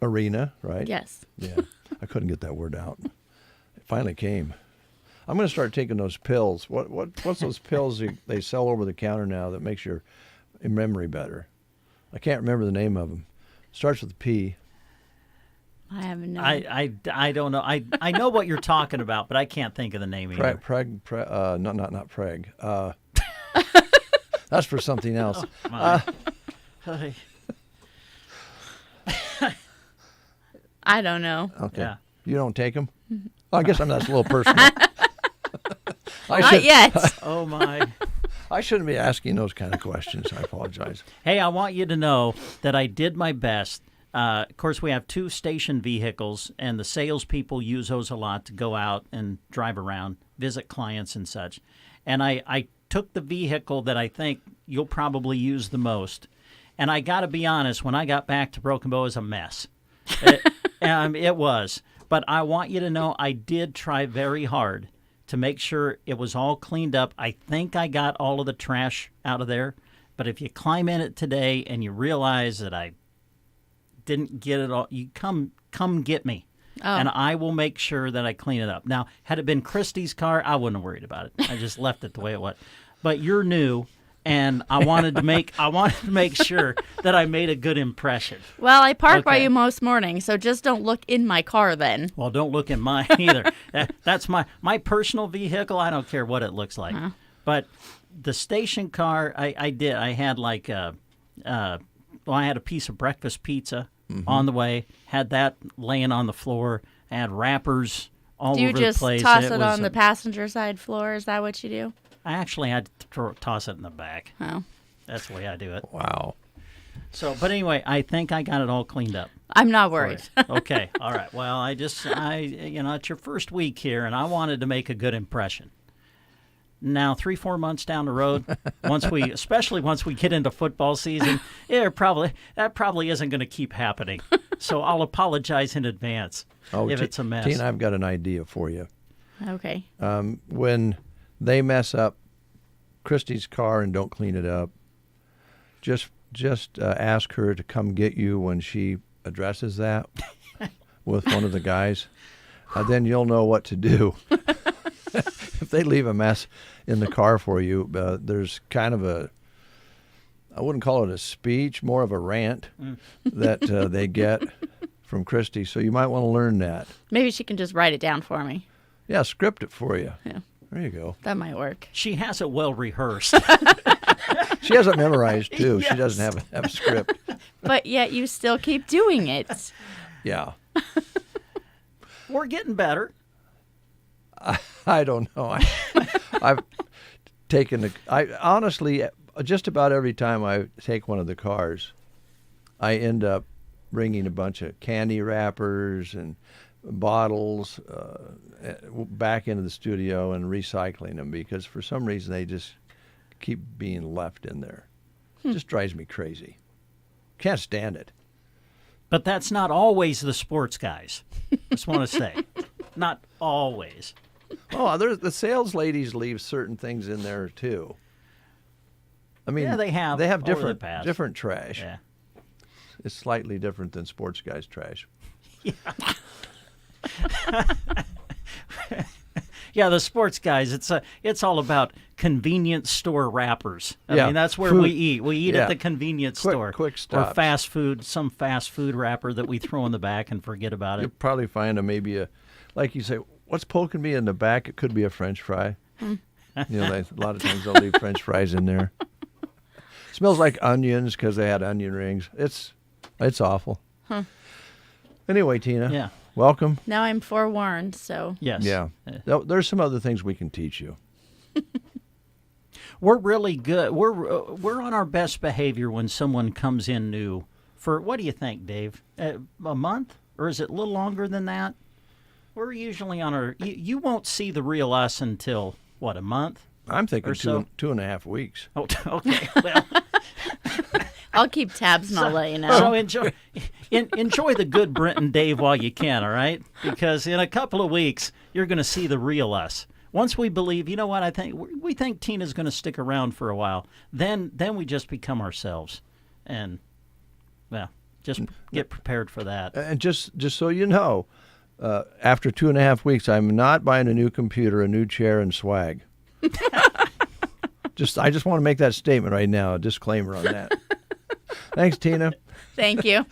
arena, right? Yes. Yeah. I couldn't get that word out. It finally came. I'm going to start taking those pills. What's those pills they sell over the counter now that makes your memory better? I can't remember the name of them. Starts with a P. I haven't known. I don't know. I know what you're talking about, but I can't think of the name either. Not Preg. That's for something else. I don't know. Okay. Yeah. You don't take them? I guess that's a little personal. Not yet. Oh, my. I shouldn't be asking those kind of questions. I apologize. Hey, I want you to know that I did my best. Of course, we have 2 station vehicles, and the salespeople use those a lot to go out and drive around, visit clients and such. And I took the vehicle that I think you'll probably use the most. And I got to be honest, when I got back to Broken Bow, it was a mess. It was. But I want you to know I did try very hard to make sure it was all cleaned up. I think I got all of the trash out of there. But if you climb in it today and you realize that I didn't get it all, you come get me. Oh. And I will make sure that I clean it up. Now, had it been Christy's car, I wouldn't have worried about it. I just left it the way it was. But you're new, and I wanted to make sure that I made a good impression. Well, I park by you most mornings, so just don't look in my car then. Well, don't look in mine either. That's my personal vehicle. I don't care what it looks like. Uh-huh. But the station car, I did. I had I had a piece of breakfast pizza on the way. Had that laying on the floor. I had wrappers all over the place. Do you just toss it on the passenger side floor? Is that what you do? I actually had to toss it in the back. Oh. That's the way I do it. Wow. So, but anyway, I think I got it all cleaned up. I'm not worried. Okay. All right. Well, it's your first week here, and I wanted to make a good impression. Now, 3-4 months down the road, especially once we get into football season, that probably isn't going to keep happening. So I'll apologize in advance if it's a mess. Tina, I've got an idea for you. Okay. When they mess up Christy's car and don't clean it up, just ask her to come get you when she addresses that with one of the guys. Then you'll know what to do. if they leave a mess in the car for you, there's kind of I wouldn't call it a speech, more of a rant that they get from Christy. So you might want to learn that. Maybe she can just write it down for me. Yeah, script it for you. Yeah. There you go. That might work. She has it well rehearsed. She has it memorized, too. Yes. She doesn't have a script. But yet you still keep doing it. Yeah. We're getting better. I don't know. I've taken honestly, just about every time I take one of the cars, I end up bringing a bunch of candy wrappers and bottles back into the studio and recycling them because for some reason they just keep being left in there. It just drives me crazy. Can't stand it. But that's not always the sports guys. Just want to say. Not always. Oh, the sales ladies leave certain things in there too. I mean, yeah, they have different trash. Yeah. It's slightly different than sports guys' trash. Yeah. Yeah, the sports guys, it's all about convenience store wrappers. I mean, that's where we eat. We eat at the convenience store. Quick stops. Or fast food, some fast food wrapper that we throw in the back and forget about it. You'll probably find like you say, what's poking me in the back? It could be a French fry. You know, a lot of times they'll leave French fries in there. Smells like onions because they had onion rings. It's awful. Huh. Anyway, Tina. Yeah. Welcome. Now I'm forewarned, so. Yes. Yeah. There's some other things we can teach you. We're really good. We're on our best behavior when someone comes in new. For what do you think, Dave? A month, or is it a little longer than that? We're usually on our. You won't see the real us until what, a month? I'm thinking or so? 2.5 weeks. Oh, okay. Well, I'll keep tabs and I'll let you know. So enjoy the good Brent and Dave while you can, all right? Because in a couple of weeks, you're going to see the real us. Once we believe, you know what, we think Tina's going to stick around for a while, then we just become ourselves. And, well, just get prepared for that. And just so you know, after 2.5 weeks, I'm not buying a new computer, a new chair, and swag. I just want to make that statement right now, a disclaimer on that. Thanks, Tina. Thank you.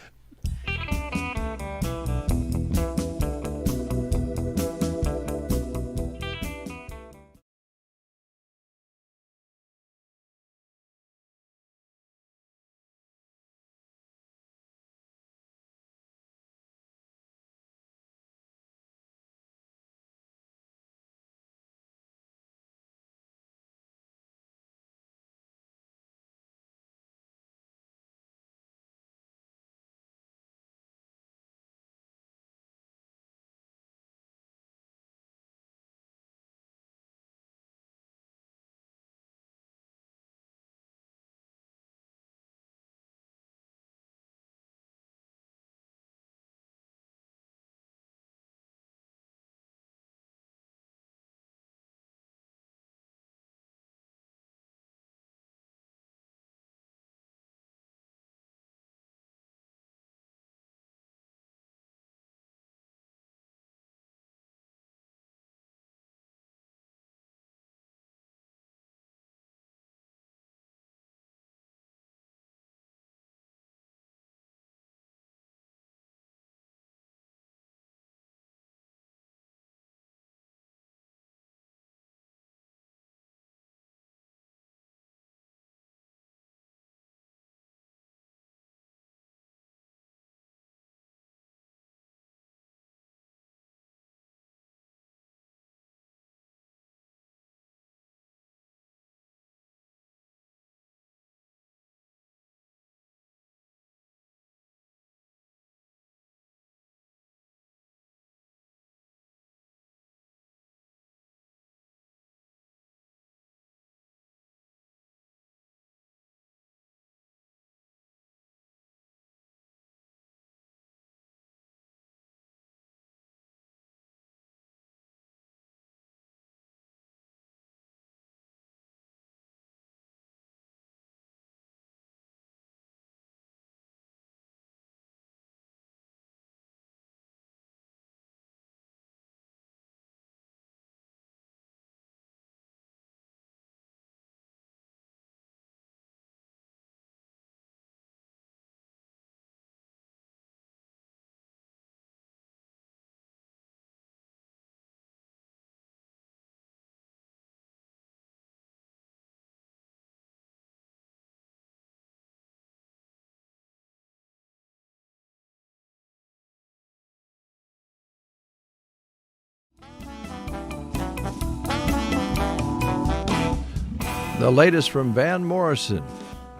The latest from Van Morrison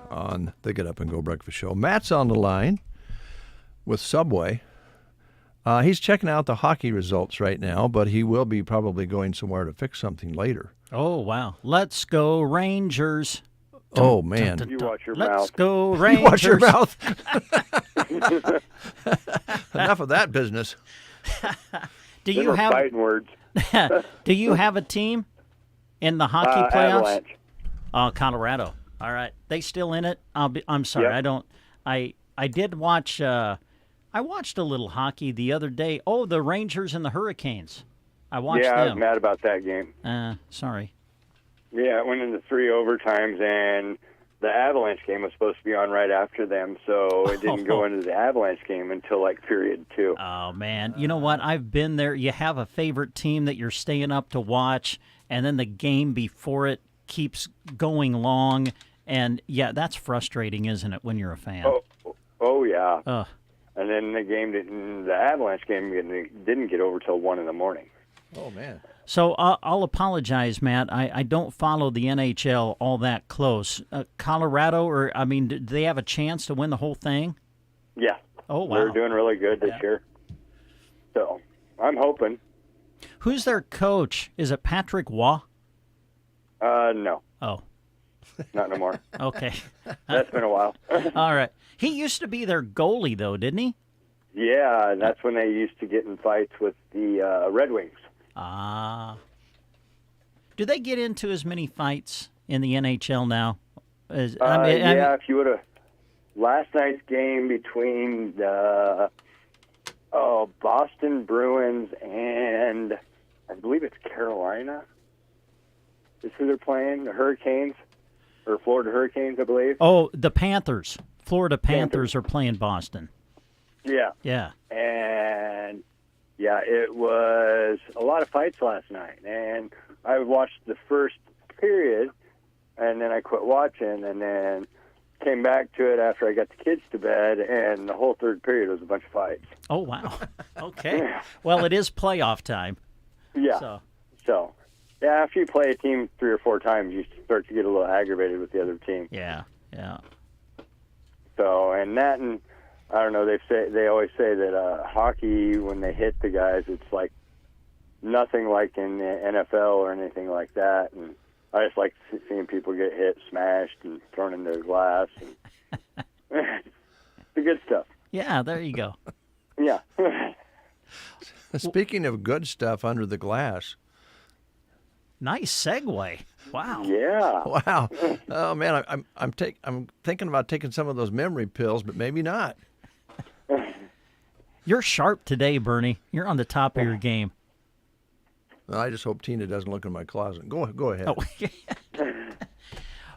on the Get Up and Go Breakfast Show. Matt's on the line with Subway. He's checking out the hockey results right now, but he will be probably going somewhere to fix something later. Oh, wow. Let's go Rangers. Oh, man. You watch your Let's mouth. Let's go Rangers. You watch your mouth. Enough of that business. Do you have fighting words? Do you have a team in the hockey playoffs? Avalanche. Oh, Colorado. All right, they still in it? I'm sorry, Yep. I don't. I did watch. I watched a little hockey the other day. Oh, the Rangers and the Hurricanes. I watched them. I was mad about that game. Sorry. Yeah, it went into 3 overtimes, and the Avalanche game was supposed to be on right after them, so it didn't go into the Avalanche game until like period 2. Oh man, you know what? I've been there. You have a favorite team that you're staying up to watch, and then the game before it keeps going long, and yeah, that's frustrating, isn't it, when you're a fan? Oh yeah. And then the Avalanche game didn't get over till 1 in the morning. Oh man. So I'll apologize, Matt. I don't follow the NHL all that close. Colorado, do they have a chance to win the whole thing? Yeah. Oh, wow. They're doing really good this year. So I'm hoping. Who's their coach? Is it Patrick Waugh? No. Oh. Not no more. Okay. That's been a while. All right. He used to be their goalie, though, didn't he? Yeah, and that's when they used to get in fights with the Red Wings. Ah. Do they get into as many fights in the NHL now? If you would have. Last night's game between the Boston Bruins and I believe it's Carolina. Is who they're playing? The Hurricanes? Or Florida Hurricanes, I believe. Oh, the Panthers. Florida Panthers are playing Boston. Yeah. Yeah. And, yeah, it was a lot of fights last night. And I watched the first period, and then I quit watching, and then came back to it after I got the kids to bed, and the whole third period was a bunch of fights. Oh, wow. Okay. Well, it is playoff time. Yeah. So, yeah, after you play a team 3 or 4 times, you start to get a little aggravated with the other team. Yeah. So, and I don't know, they always say that hockey, when they hit the guys, it's like nothing like in the NFL or anything like that. And I just like seeing people get hit, smashed, and thrown into the glass. And the good stuff. Yeah, there you go. Yeah. Speaking of good stuff under the glass. Nice segue. Wow. Yeah. Wow. Oh man, I'm thinking about taking some of those memory pills, but maybe not. You're sharp today, Bernie. You're on the top of your game. Well, I just hope Tina doesn't look in my closet. Go ahead. Oh.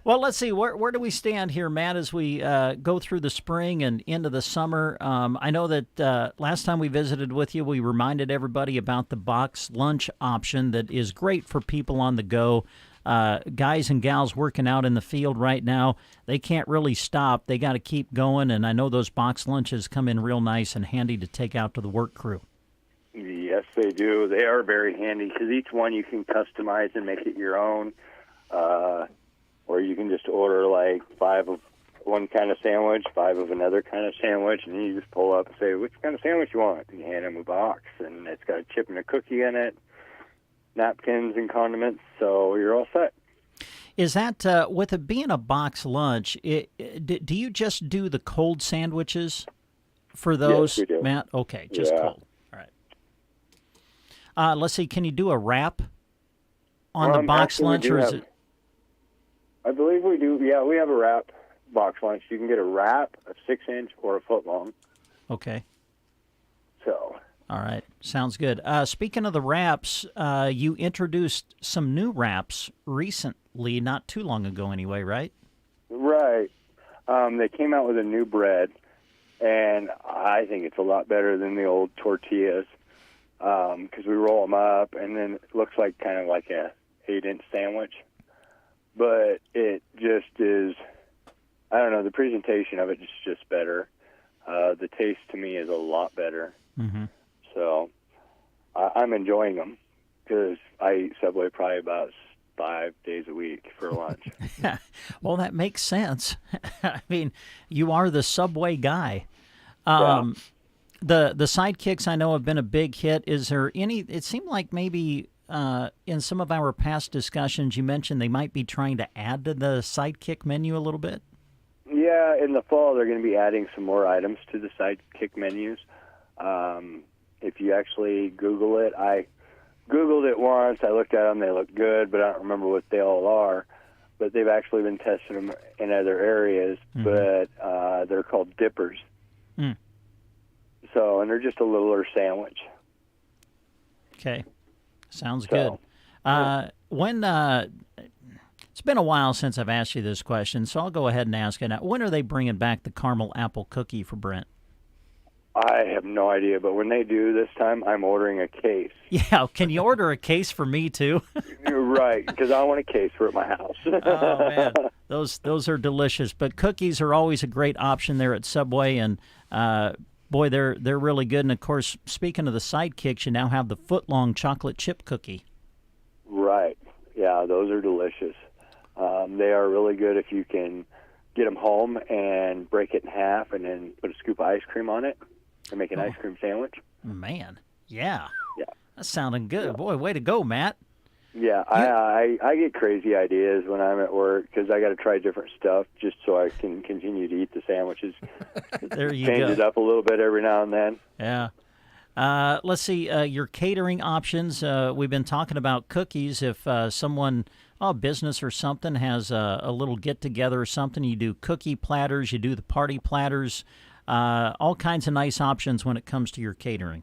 Well, let's see. Where do we stand here, Matt, as we go through the spring and into the summer? I know that last time we visited with you, we reminded everybody about the box lunch option that is great for people on the go. Guys and gals working out in the field right now, they can't really stop. They got to keep going, and I know those box lunches come in real nice and handy to take out to the work crew. Yes, they do. They are very handy because each one you can customize and make it your own. Or you can just order like 5 of one kind of sandwich, 5 of another kind of sandwich, and you just pull up and say, which kind of sandwich you want? And you hand them a box, and it's got a chip and a cookie in it, napkins and condiments, so you're all set. Is that, with it being a box lunch, do you just do the cold sandwiches for those, yes, we do. Matt? Okay, just cold. All right. Let's see, can you do a wrap on the box lunch, or is it? I believe we do. Yeah, we have a wrap box lunch. You can get a wrap, a 6-inch, or a foot long. Okay. So. All right. Sounds good. Speaking of the wraps, you introduced some new wraps recently, not too long ago anyway, right? Right. They came out with a new bread, and I think it's a lot better than the old tortillas because we roll them up, and then it looks like kind of like a 8-inch sandwich. But it just is, I don't know, the presentation of it is just better. The taste to me is a lot better. Mm-hmm. So I'm enjoying them because I eat Subway probably about 5 days a week for lunch. Well, that makes sense. I mean, you are the Subway guy. Yeah. The sidekicks I know have been a big hit. Is there any? It seemed like maybe in some of our past discussions you mentioned they might be trying to add to the sidekick menu a little bit. Yeah, in the fall they're going to be adding some more items to the sidekick menus. If you actually Google it, I Googled it once. I looked at them; they look good, but I don't remember what they all are. But they've actually been testing them in other areas. But they're called dippers. Mm. So, and they're just a littler sandwich. Okay, sounds good. When it's been a while since I've asked you this question, so I'll go ahead and ask it now. When are they bringing back the caramel apple cookie for Brent? I have no idea, but when they do this time, I'm ordering a case. Yeah, can you order a case for me too? You're right, because I want a case for at my house. Oh man, those are delicious. But cookies are always a great option there at Subway, and boy, they're really good. And of course, speaking of the sidekicks, you now have the foot-long chocolate chip cookie. Right. Yeah, those are delicious. They are really good if you can get them home and break it in half and then put a scoop of ice cream on it and make an ice cream sandwich. Man, yeah. Yeah. That's sounding good. Yeah. Boy, way to go, Matt. Yeah, I get crazy ideas when I'm at work because I got to try different stuff just so I can continue to eat the sandwiches. There you Change go. it up a little bit every now and then. Yeah. Let's see, your catering options. We've been talking about cookies. If someone, a business or something, has a little get-together or something, you do cookie platters, you do the party platters, all kinds of nice options when it comes to your catering.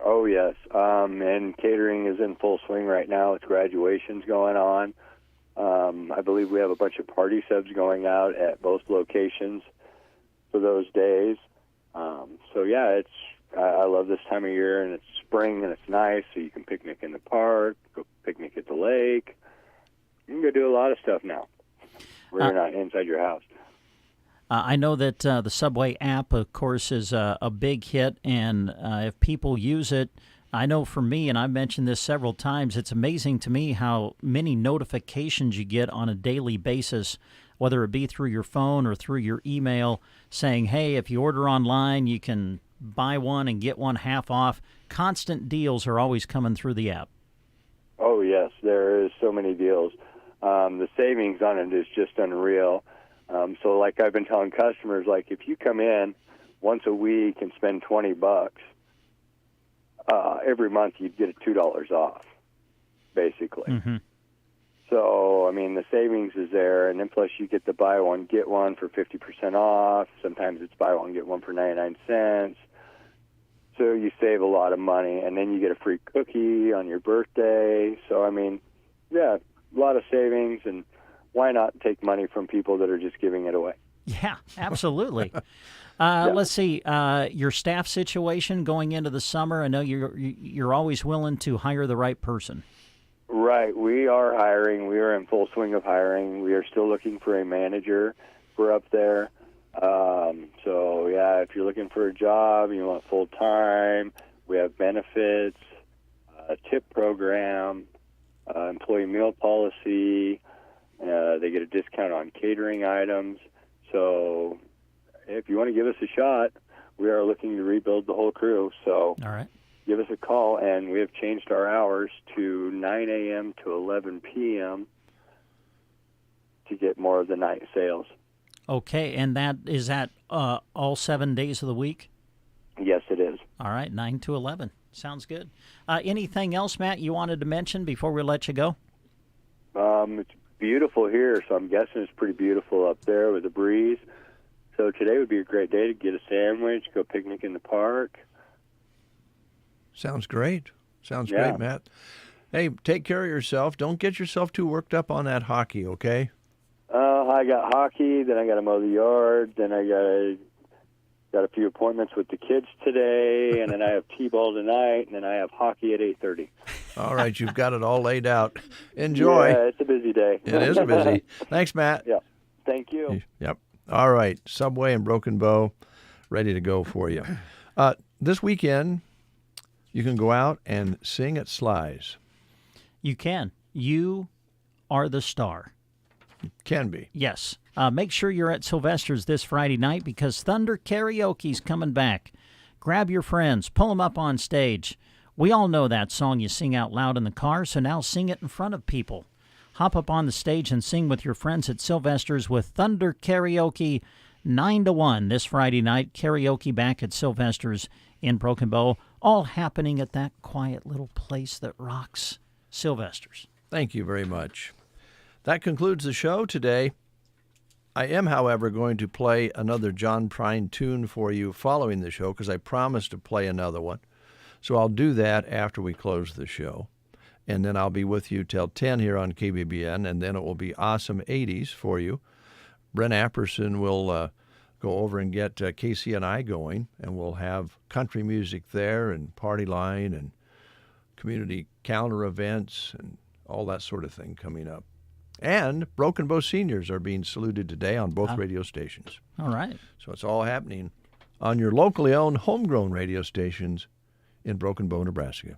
Oh, yes. And catering is in full swing right now with graduations going on. I believe we have a bunch of party subs going out at both locations for those days. So, yeah, I love this time of year, and it's spring, and it's nice, so you can picnic in the park, go picnic at the lake. You can go do a lot of stuff now where you're not inside your house. I know that the Subway app, of course, is a big hit, and if people use it, I know for me, and I've mentioned this several times, it's amazing to me how many notifications you get on a daily basis, whether it be through your phone or through your email, saying, hey, if you order online, you can buy one and get one half off. Constant deals are always coming through the app. Oh, yes, there is so many deals. The savings on it is just unreal. So like I've been telling customers, like if you come in once a week and spend $20, every month you'd get $2 off, basically. Mm-hmm. So, I mean, the savings is there, and then plus you get the buy one, get one for 50% off. Sometimes it's buy one, get one for 99 cents. So you save a lot of money, and then you get a free cookie on your birthday. So, I mean, yeah, a lot of savings, and why not take money from people that are just giving it away? Yeah, absolutely. Let's see, your staff situation going into the summer. I know you're always willing to hire the right person. Right. We are hiring. We are in full swing of hiring. We are still looking for a manager. We're up there. So, yeah, if you're looking for a job, you want full-time, we have benefits, a tip program, employee meal policy. They get a discount on catering items. So if you want to give us a shot, we are looking to rebuild the whole crew. So all right, give us a call, and we have changed our hours to 9 a.m. to 11 p.m. to get more of the night sales. Okay, and that is that all 7 days of the week? Yes, it is. All right, 9 to 11. Sounds good. Anything else, Matt, you wanted to mention before we let you go? It's beautiful here, so I'm guessing it's pretty beautiful up there with the breeze. So today would be a great day to get a sandwich, go picnic in the park. Sounds great. Sounds great, Matt. Hey, take care of yourself. Don't get yourself too worked up on that hockey, okay? I got hockey, then I got to mow the yard, then I got a few appointments with the kids today, and then I have T-ball tonight, and then I have hockey at 8:30. All right, you've got it all laid out. Enjoy. Yeah, it's a busy day. It is busy. Thanks, Matt. Yeah, thank you. Yep. All right, Subway and Broken Bow, ready to go for you. This weekend, you can go out and sing at Sly's. You can. You are the star. Can be. Yes. Make sure you're at Sylvester's this Friday night because Thunder Karaoke's coming back. Grab your friends. Pull them up on stage. We all know that song you sing out loud in the car, so now sing it in front of people. Hop up on the stage and sing with your friends at Sylvester's with Thunder Karaoke 9 to 1 this Friday night. Karaoke back at Sylvester's in Broken Bow. All happening at that quiet little place that rocks, Sylvester's. Thank you very much. That concludes the show today. I am, however, going to play another John Prine tune for you following the show because I promised to play another one. So I'll do that after we close the show. And then I'll be with you till 10 here on KBBN, and then it will be Awesome 80s for you. Brent Apperson will go over and get KCNI going, and we'll have country music there and party line and community calendar events and all that sort of thing coming up. And Broken Bow seniors are being saluted today on both radio stations. All right. So it's all happening on your locally owned homegrown radio stations in Broken Bow, Nebraska.